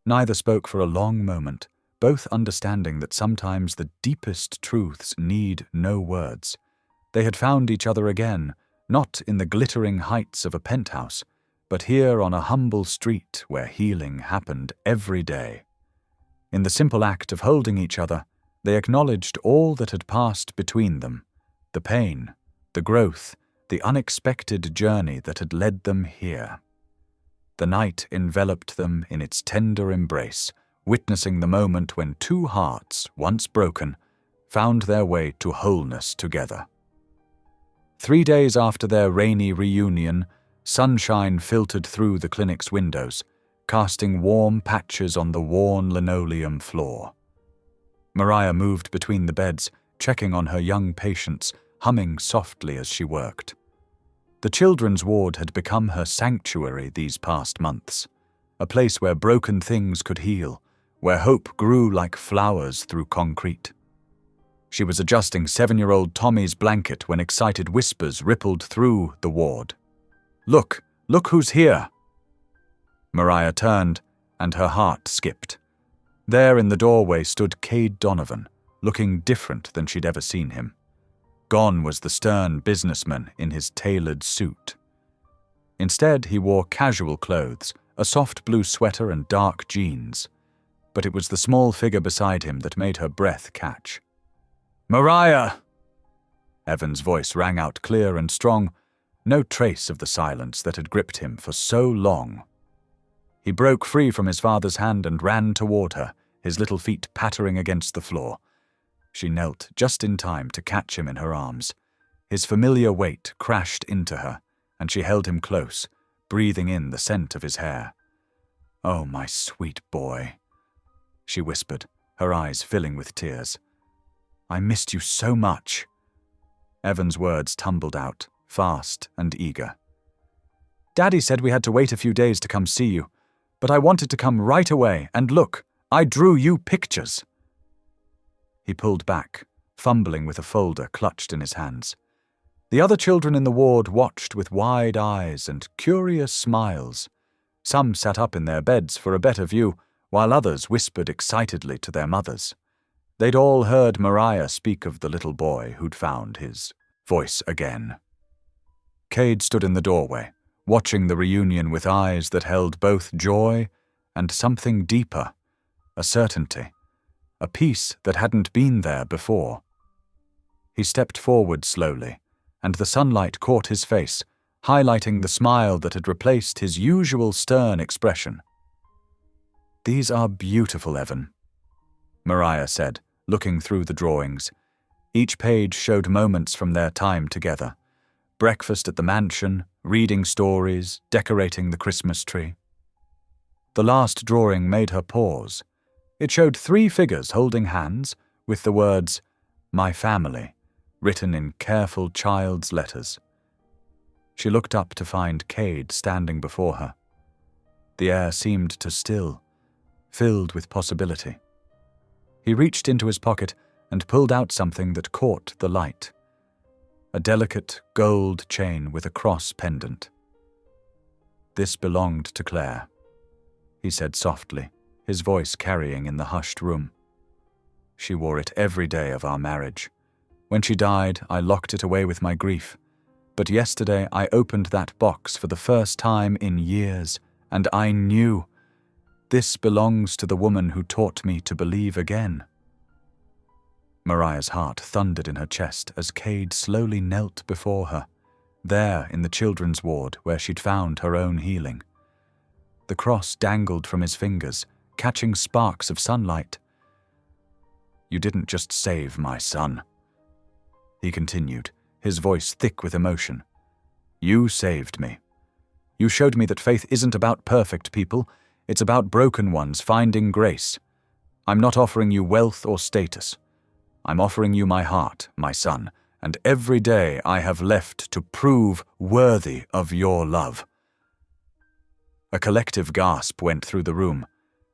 Neither spoke for a long moment, both understanding that sometimes the deepest truths need no words. They had found each other again, not in the glittering heights of a penthouse, but here on a humble street where healing happened every day. In the simple act of holding each other, they acknowledged all that had passed between them, the pain, the growth, the unexpected journey that had led them here. The night enveloped them in its tender embrace, witnessing the moment when two hearts, once broken, found their way to wholeness together. 3 days after their rainy reunion, sunshine filtered through the clinic's windows, casting warm patches on the worn linoleum floor. Mariah moved between the beds, checking on her young patients, humming softly as she worked. The children's ward had become her sanctuary these past months, a place where broken things could heal, where hope grew like flowers through concrete. She was adjusting 7-year-old Tommy's blanket when excited whispers rippled through the ward. Look who's here!" Mariah turned, and her heart skipped. There in the doorway stood Cade Donovan, looking different than she'd ever seen him. Gone was the stern businessman in his tailored suit. Instead, he wore casual clothes, a soft blue sweater and dark jeans. But it was the small figure beside him that made her breath catch. "Mariah!" Evan's voice rang out clear and strong, no trace of the silence that had gripped him for so long. He broke free from his father's hand and ran toward her, his little feet pattering against the floor. She knelt just in time to catch him in her arms. His familiar weight crashed into her, and she held him close, breathing in the scent of his hair. "Oh, my sweet boy," she whispered, her eyes filling with tears. "I missed you so much." Evan's words tumbled out, fast and eager. "Daddy said we had to wait a few days to come see you, but I wanted to come right away, and look, I drew you pictures." He pulled back, fumbling with a folder clutched in his hands. The other children in the ward watched with wide eyes and curious smiles. Some sat up in their beds for a better view, while others whispered excitedly to their mothers. They'd all heard Mariah speak of the little boy who'd found his voice again. Cade stood in the doorway, watching the reunion with eyes that held both joy and something deeper, a certainty, a peace that hadn't been there before. He stepped forward slowly, and the sunlight caught his face, highlighting the smile that had replaced his usual stern expression. "These are beautiful, Evan," Mariah said, looking through the drawings. Each page showed moments from their time together. Breakfast at the mansion, reading stories, decorating the Christmas tree. The last drawing made her pause. It showed 3 figures holding hands, with the words, "My family," written in careful child's letters. She looked up to find Cade standing before her. The air seemed to still, filled with possibility. He reached into his pocket and pulled out something that caught the light. A delicate gold chain with a cross pendant. "This belonged to Claire," he said softly, his voice carrying in the hushed room. "She wore it every day of our marriage. When she died, I locked it away with my grief. But yesterday I opened that box for the first time in years, and I knew. This belongs to the woman who taught me to believe again." Mariah's heart thundered in her chest as Cade slowly knelt before her, there in the children's ward where she'd found her own healing. The cross dangled from his fingers, catching sparks of sunlight. "You didn't just save my son," he continued, his voice thick with emotion. "You saved me. You showed me that faith isn't about perfect people, it's about broken ones finding grace. I'm not offering you wealth or status. I'm offering you my heart, my son, and every day I have left to prove worthy of your love." A collective gasp went through the room.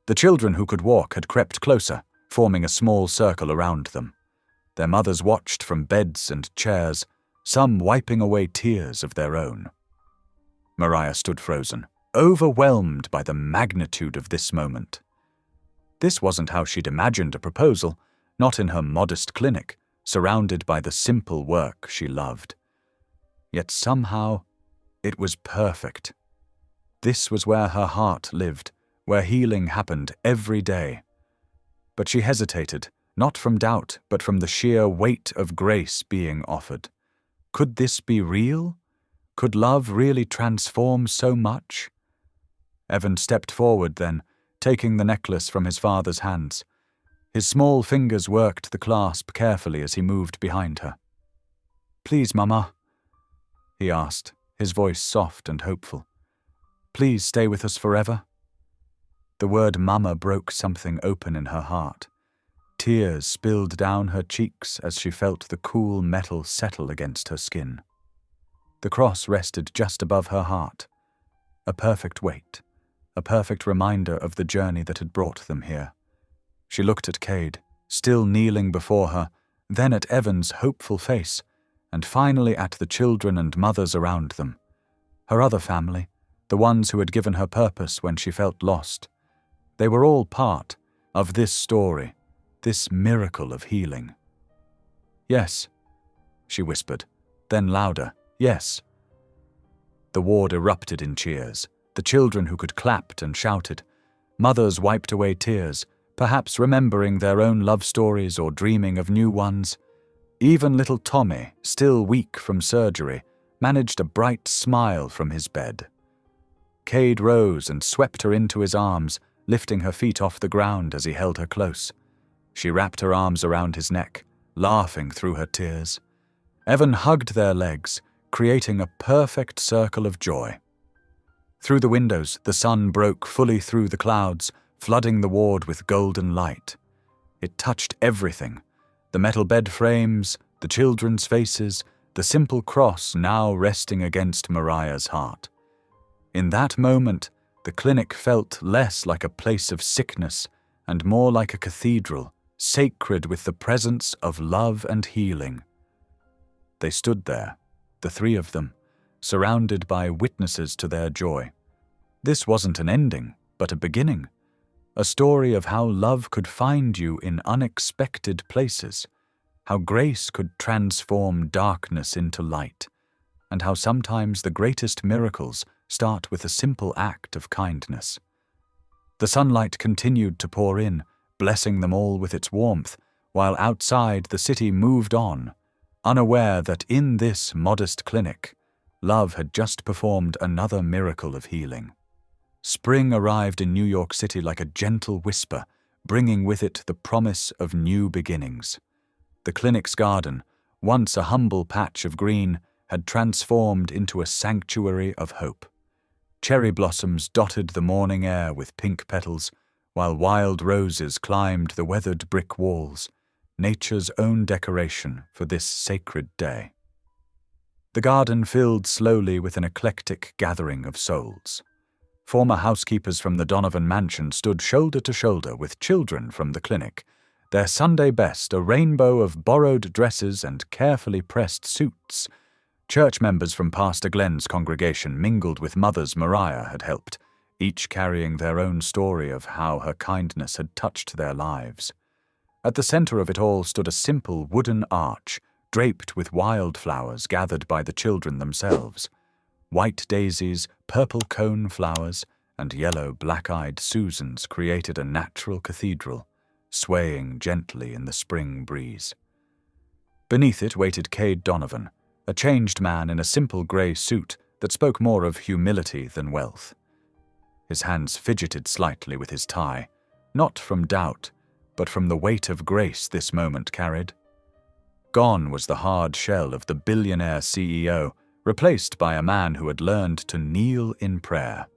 The children who could walk had crept closer, forming a small circle around them. Their mothers watched from beds and chairs, some wiping away tears of their own. Mariah stood frozen, overwhelmed by the magnitude of this moment. This wasn't how she'd imagined a proposal, not in her modest clinic, surrounded by the simple work she loved. Yet somehow, it was perfect. This was where her heart lived, where healing happened every day. But she hesitated, not from doubt, but from the sheer weight of grace being offered. Could this be real? Could love really transform so much? Evan stepped forward then, taking the necklace from his father's hands. His small fingers worked the clasp carefully as he moved behind her. "Please, Mama," he asked, his voice soft and hopeful. "Please stay with us forever." The word Mama broke something open in her heart. Tears spilled down her cheeks as she felt the cool metal settle against her skin. The cross rested just above her heart. A perfect weight, a perfect reminder of the journey that had brought them here. She looked at Cade, still kneeling before her, then at Evan's hopeful face, and finally at the children and mothers around them. Her other family, the ones who had given her purpose when she felt lost. They were all part of this story, this miracle of healing. "Yes," she whispered, then louder, "Yes." The ward erupted in cheers. The children who could clapped and shouted. Mothers wiped away tears, perhaps remembering their own love stories or dreaming of new ones. Even little Tommy, still weak from surgery, managed a bright smile from his bed. Cade rose and swept her into his arms, lifting her feet off the ground as he held her close. She wrapped her arms around his neck, laughing through her tears. Evan hugged their legs, creating a perfect circle of joy. Through the windows, the sun broke fully through the clouds, flooding the ward with golden light. It touched everything: the metal bed frames, the children's faces, the simple cross now resting against Mariah's heart. In that moment, the clinic felt less like a place of sickness and more like a cathedral, sacred with the presence of love and healing. They stood there, the three of them, surrounded by witnesses to their joy. This wasn't an ending, but a beginning. A story of how love could find you in unexpected places, how grace could transform darkness into light, and how sometimes the greatest miracles start with a simple act of kindness. The sunlight continued to pour in, blessing them all with its warmth, while outside the city moved on, unaware that in this modest clinic, love had just performed another miracle of healing. Spring arrived in New York City like a gentle whisper, bringing with it the promise of new beginnings. The clinic's garden, once a humble patch of green, had transformed into a sanctuary of hope. Cherry blossoms dotted the morning air with pink petals, while wild roses climbed the weathered brick walls, nature's own decoration for this sacred day. The garden filled slowly with an eclectic gathering of souls. Former housekeepers from the Donovan mansion stood shoulder to shoulder with children from the clinic, their Sunday best a rainbow of borrowed dresses and carefully pressed suits. Church members from Pastor Glenn's congregation mingled with mothers Mariah had helped, each carrying their own story of how her kindness had touched their lives. At the center of it all stood a simple wooden arch, draped with wildflowers gathered by the children themselves. White daisies, purple cone flowers, and yellow black-eyed Susans created a natural cathedral, swaying gently in the spring breeze. Beneath it waited Cade Donovan, a changed man in a simple grey suit that spoke more of humility than wealth. His hands fidgeted slightly with his tie, not from doubt, but from the weight of grace this moment carried. Gone was the hard shell of the billionaire CEO, replaced by a man who had learned to kneel in prayer.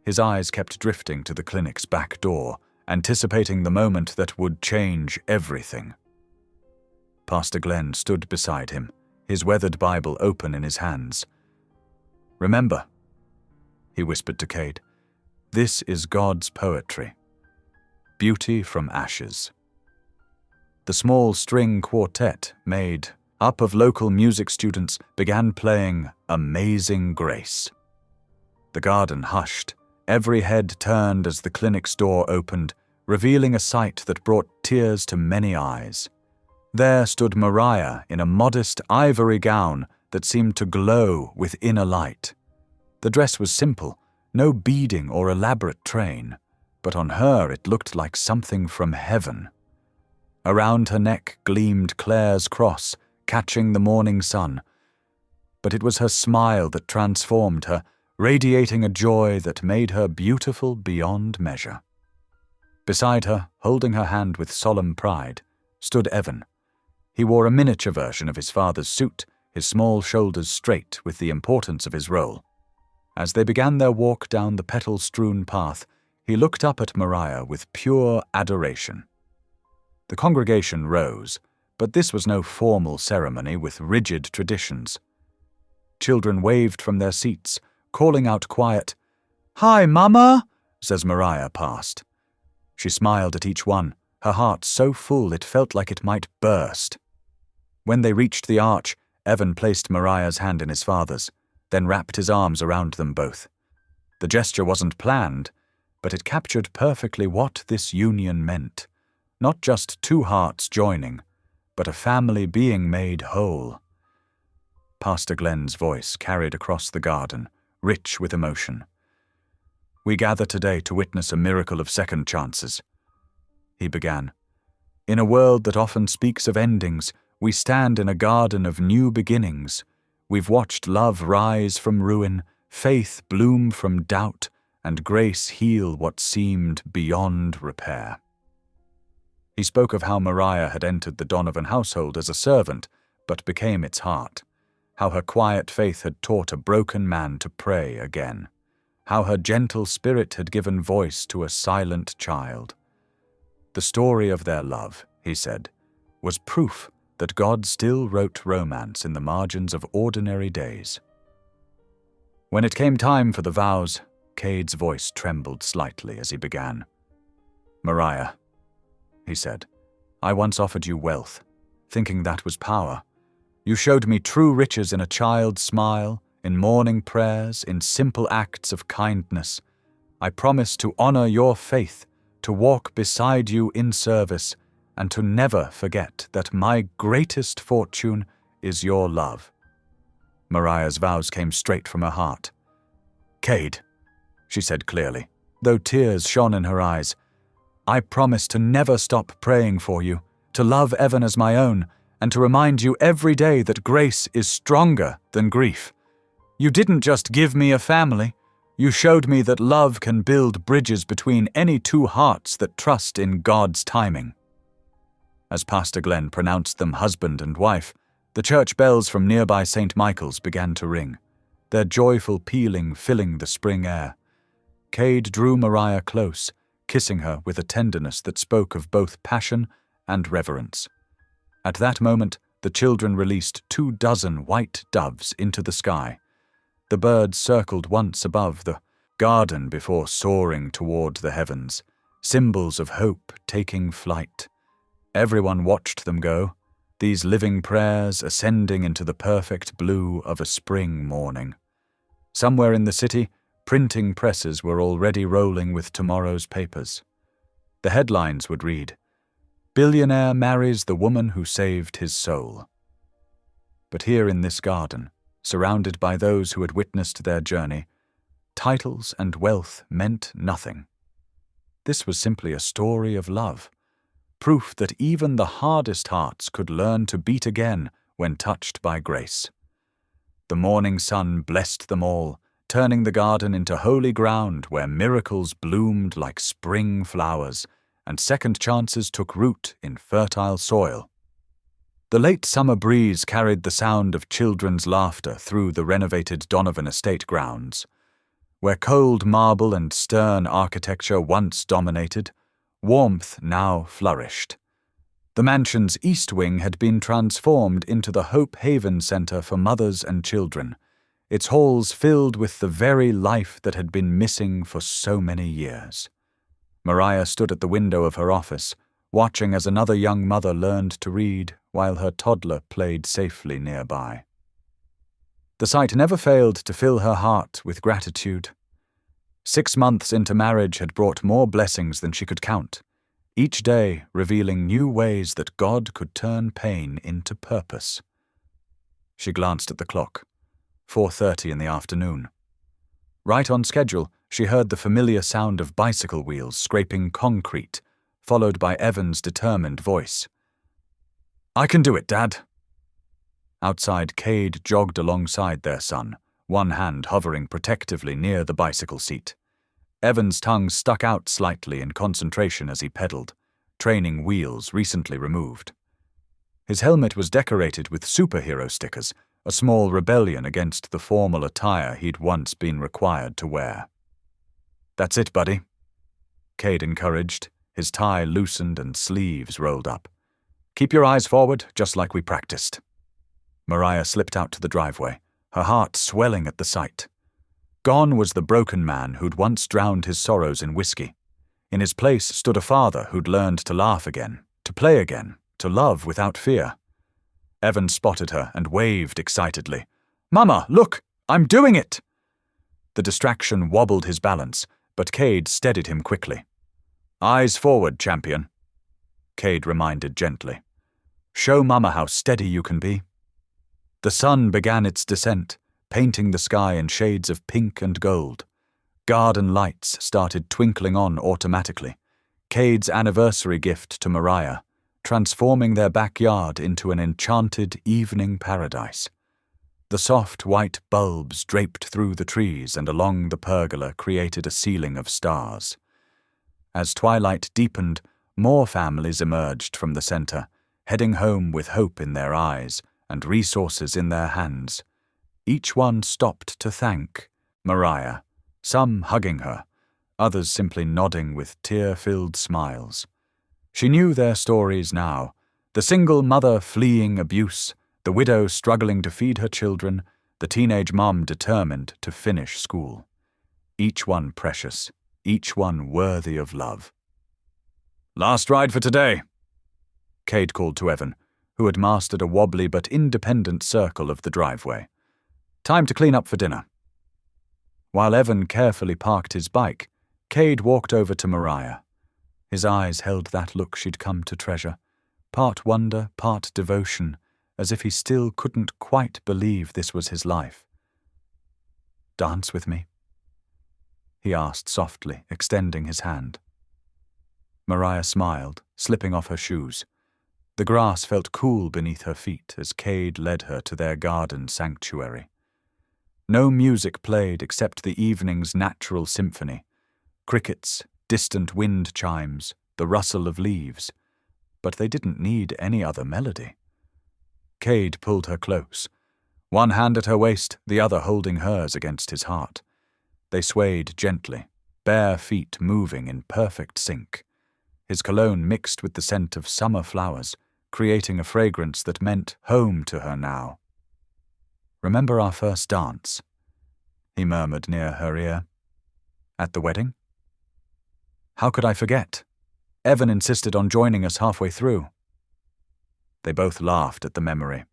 His eyes kept drifting to the clinic's back door, anticipating the moment that would change everything. Pastor Glenn stood beside him, his weathered Bible open in his hands. "Remember," he whispered to Cade, "this is God's poetry. Beauty from ashes." The small string quartet, made up of local music students, began playing Amazing Grace. The garden hushed. Every head turned as the clinic's door opened, revealing a sight that brought tears to many eyes. There stood Mariah in a modest ivory gown that seemed to glow with inner light. The dress was simple, no beading or elaborate train, but on her it looked like something from heaven. Around her neck gleamed Clare's cross, catching the morning sun. But it was her smile that transformed her, radiating a joy that made her beautiful beyond measure. Beside her, holding her hand with solemn pride, stood Evan. He wore a miniature version of his father's suit, his small shoulders straight with the importance of his role. As they began their walk down the petal-strewn path, he looked up at Mariah with pure adoration. The congregation rose, but this was no formal ceremony with rigid traditions. Children waved from their seats, calling out quiet, "Hi, Mama," as Mariah passed. She smiled at each one, her heart so full it felt like it might burst. When they reached the arch, Evan placed Mariah's hand in his father's, then wrapped his arms around them both. The gesture wasn't planned, but it captured perfectly what this union meant. Not just two hearts joining, but a family being made whole. Pastor Glenn's voice carried across the garden, rich with emotion. "We gather today to witness a miracle of second chances," he began. "In a world that often speaks of endings, we stand in a garden of new beginnings. We've watched love rise from ruin, faith bloom from doubt, and grace heal what seemed beyond repair." He spoke of how Mariah had entered the Donovan household as a servant, but became its heart. How her quiet faith had taught a broken man to pray again. How her gentle spirit had given voice to a silent child. The story of their love, he said, was proof that God still wrote romance in the margins of ordinary days. When it came time for the vows, Cade's voice trembled slightly as he began. "Mariah," he said, "I once offered you wealth, thinking that was power. You showed me true riches in a child's smile, in morning prayers, in simple acts of kindness. I promise to honor your faith, to walk beside you in service, and to never forget that my greatest fortune is your love." Mariah's vows came straight from her heart. "Cade," she said clearly, though tears shone in her eyes, "I promise to never stop praying for you, to love Evan as my own, and to remind you every day that grace is stronger than grief. You didn't just give me a family. You showed me that love can build bridges between any two hearts that trust in God's timing." As Pastor Glenn pronounced them husband and wife, the church bells from nearby St. Michael's began to ring, their joyful pealing filling the spring air. Cade drew Mariah close, kissing her with a tenderness that spoke of both passion and reverence. At that moment, the children released 24 white doves into the sky. The birds circled once above the garden before soaring toward the heavens, symbols of hope taking flight. Everyone watched them go, these living prayers ascending into the perfect blue of a spring morning. Somewhere in the city, printing presses were already rolling with tomorrow's papers. The headlines would read, "Billionaire marries the woman who saved his soul." But here in this garden, surrounded by those who had witnessed their journey, titles and wealth meant nothing. This was simply a story of love, proof that even the hardest hearts could learn to beat again when touched by grace. The morning sun blessed them all, turning the garden into holy ground where miracles bloomed like spring flowers and second chances took root in fertile soil. The late summer breeze carried the sound of children's laughter through the renovated Donovan estate grounds. Where cold marble and stern architecture once dominated, warmth now flourished. The mansion's east wing had been transformed into the Hope Haven Center for mothers and children, its halls filled with the very life that had been missing for so many years. Mariah stood at the window of her office, watching as another young mother learned to read while her toddler played safely nearby. The sight never failed to fill her heart with gratitude. 6 months into marriage had brought more blessings than she could count, each day revealing new ways that God could turn pain into purpose. She glanced at the clock, 4:30 in the afternoon. Right on schedule, she heard the familiar sound of bicycle wheels scraping concrete, followed by Evan's determined voice. "I can do it, Dad." Outside, Cade jogged alongside their son, one hand hovering protectively near the bicycle seat. Evan's tongue stuck out slightly in concentration as he pedaled, training wheels recently removed. His helmet was decorated with superhero stickers, a small rebellion against the formal attire he'd once been required to wear. "That's it, buddy," Cade encouraged, his tie loosened and sleeves rolled up. "Keep your eyes forward, just like we practiced." Mariah slipped out to the driveway, her heart swelling at the sight. Gone was the broken man who'd once drowned his sorrows in whiskey. In his place stood a father who'd learned to laugh again, to play again, to love without fear. Evan spotted her and waved excitedly. "Mama, look! I'm doing it!" The distraction wobbled his balance, but Cade steadied him quickly. "Eyes forward, champion," Cade reminded gently. "Show Mama how steady you can be." The sun began its descent, painting the sky in shades of pink and gold. Garden lights started twinkling on automatically, Cade's anniversary gift to Mariah, transforming their backyard into an enchanted evening paradise. The soft white bulbs draped through the trees and along the pergola created a ceiling of stars. As twilight deepened, more families emerged from the center, heading home with hope in their eyes and resources in their hands. Each one stopped to thank Mariah, some hugging her, others simply nodding with tear-filled smiles. She knew their stories now, the single mother fleeing abuse, the widow struggling to feed her children, the teenage mom determined to finish school. Each one precious, each one worthy of love. "Last ride for today," Cade called to Evan, who had mastered a wobbly but independent circle of the driveway. "Time to clean up for dinner." While Evan carefully parked his bike, Cade walked over to Mariah. His eyes held that look she'd come to treasure, part wonder, part devotion, as if he still couldn't quite believe this was his life. "Dance with me?" he asked softly, extending his hand. Mariah smiled, slipping off her shoes. The grass felt cool beneath her feet as Cade led her to their garden sanctuary. No music played except the evening's natural symphony, crickets, distant wind chimes, the rustle of leaves. But they didn't need any other melody. Cade pulled her close, one hand at her waist, the other holding hers against his heart. They swayed gently, bare feet moving in perfect sync. His cologne mixed with the scent of summer flowers, creating a fragrance that meant home to her now. "Remember our first dance?" he murmured near her ear. "At the wedding?" "How could I forget? Evan insisted on joining us halfway through." They both laughed at the memory.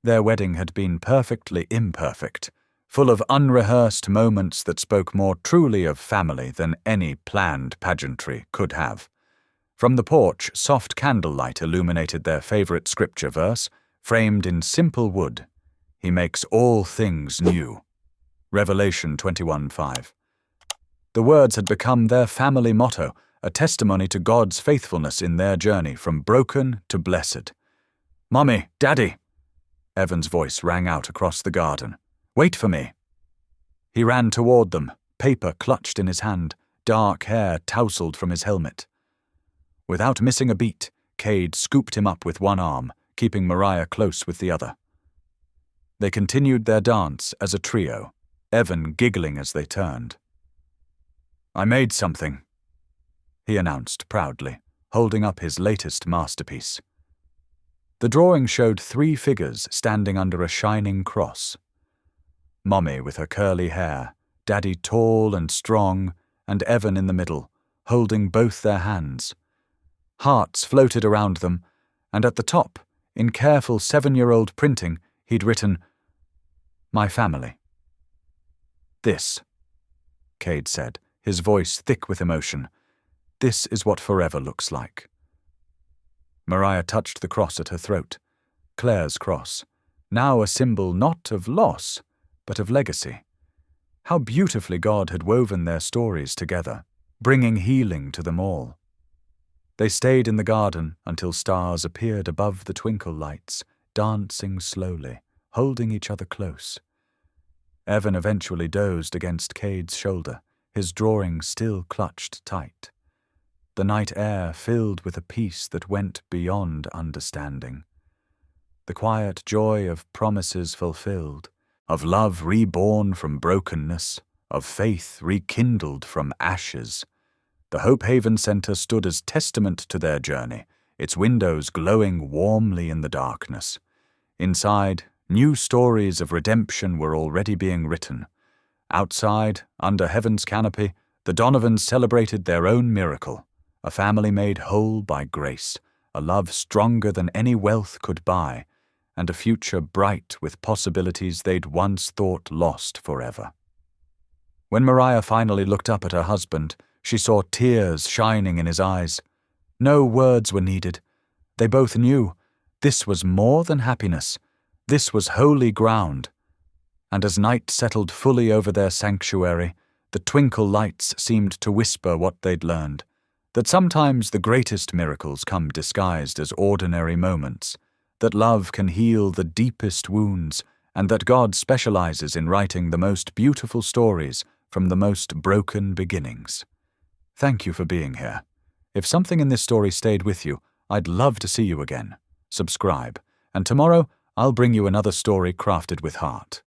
Their wedding had been perfectly imperfect, full of unrehearsed moments that spoke more truly of family than any planned pageantry could have. From the porch, soft candlelight illuminated their favorite scripture verse, framed in simple wood. He makes all things new. Revelation 21:5. The words had become their family motto, a testimony to God's faithfulness in their journey from broken to blessed. "Mommy, Daddy!" Evan's voice rang out across the garden. "Wait for me." He ran toward them, paper clutched in his hand, dark hair tousled from his helmet. Without missing a beat, Cade scooped him up with one arm, keeping Mariah close with the other. They continued their dance as a trio, Evan giggling as they turned. "I made something," he announced proudly, holding up his latest masterpiece. The drawing showed 3 figures standing under a shining cross. Mommy with her curly hair, Daddy tall and strong, and Evan in the middle, holding both their hands. Hearts floated around them, and at the top, in careful 7-year-old printing, he'd written, "My family." "This," Cade said, his voice thick with emotion, "this is what forever looks like." Mariah touched the cross at her throat, Claire's cross, now a symbol not of loss, but of legacy. How beautifully God had woven their stories together, bringing healing to them all. They stayed in the garden until stars appeared above the twinkle lights, dancing slowly, holding each other close. Evan eventually dozed against Cade's shoulder, his drawing still clutched tight. The night air filled with a peace that went beyond understanding. The quiet joy of promises fulfilled, of love reborn from brokenness, of faith rekindled from ashes. The Hope Haven Center stood as testament to their journey, its windows glowing warmly in the darkness. Inside, new stories of redemption were already being written. Outside, under heaven's canopy, the Donovans celebrated their own miracle, a family made whole by grace, a love stronger than any wealth could buy, and a future bright with possibilities they'd once thought lost forever. When Mariah finally looked up at her husband, she saw tears shining in his eyes. No words were needed. They both knew this was more than happiness. This was holy ground. And as night settled fully over their sanctuary, the twinkle lights seemed to whisper what they'd learned, that sometimes the greatest miracles come disguised as ordinary moments, that love can heal the deepest wounds, and that God specializes in writing the most beautiful stories from the most broken beginnings. Thank you for being here. If something in this story stayed with you, I'd love to see you again. Subscribe, and tomorrow I'll bring you another story crafted with heart.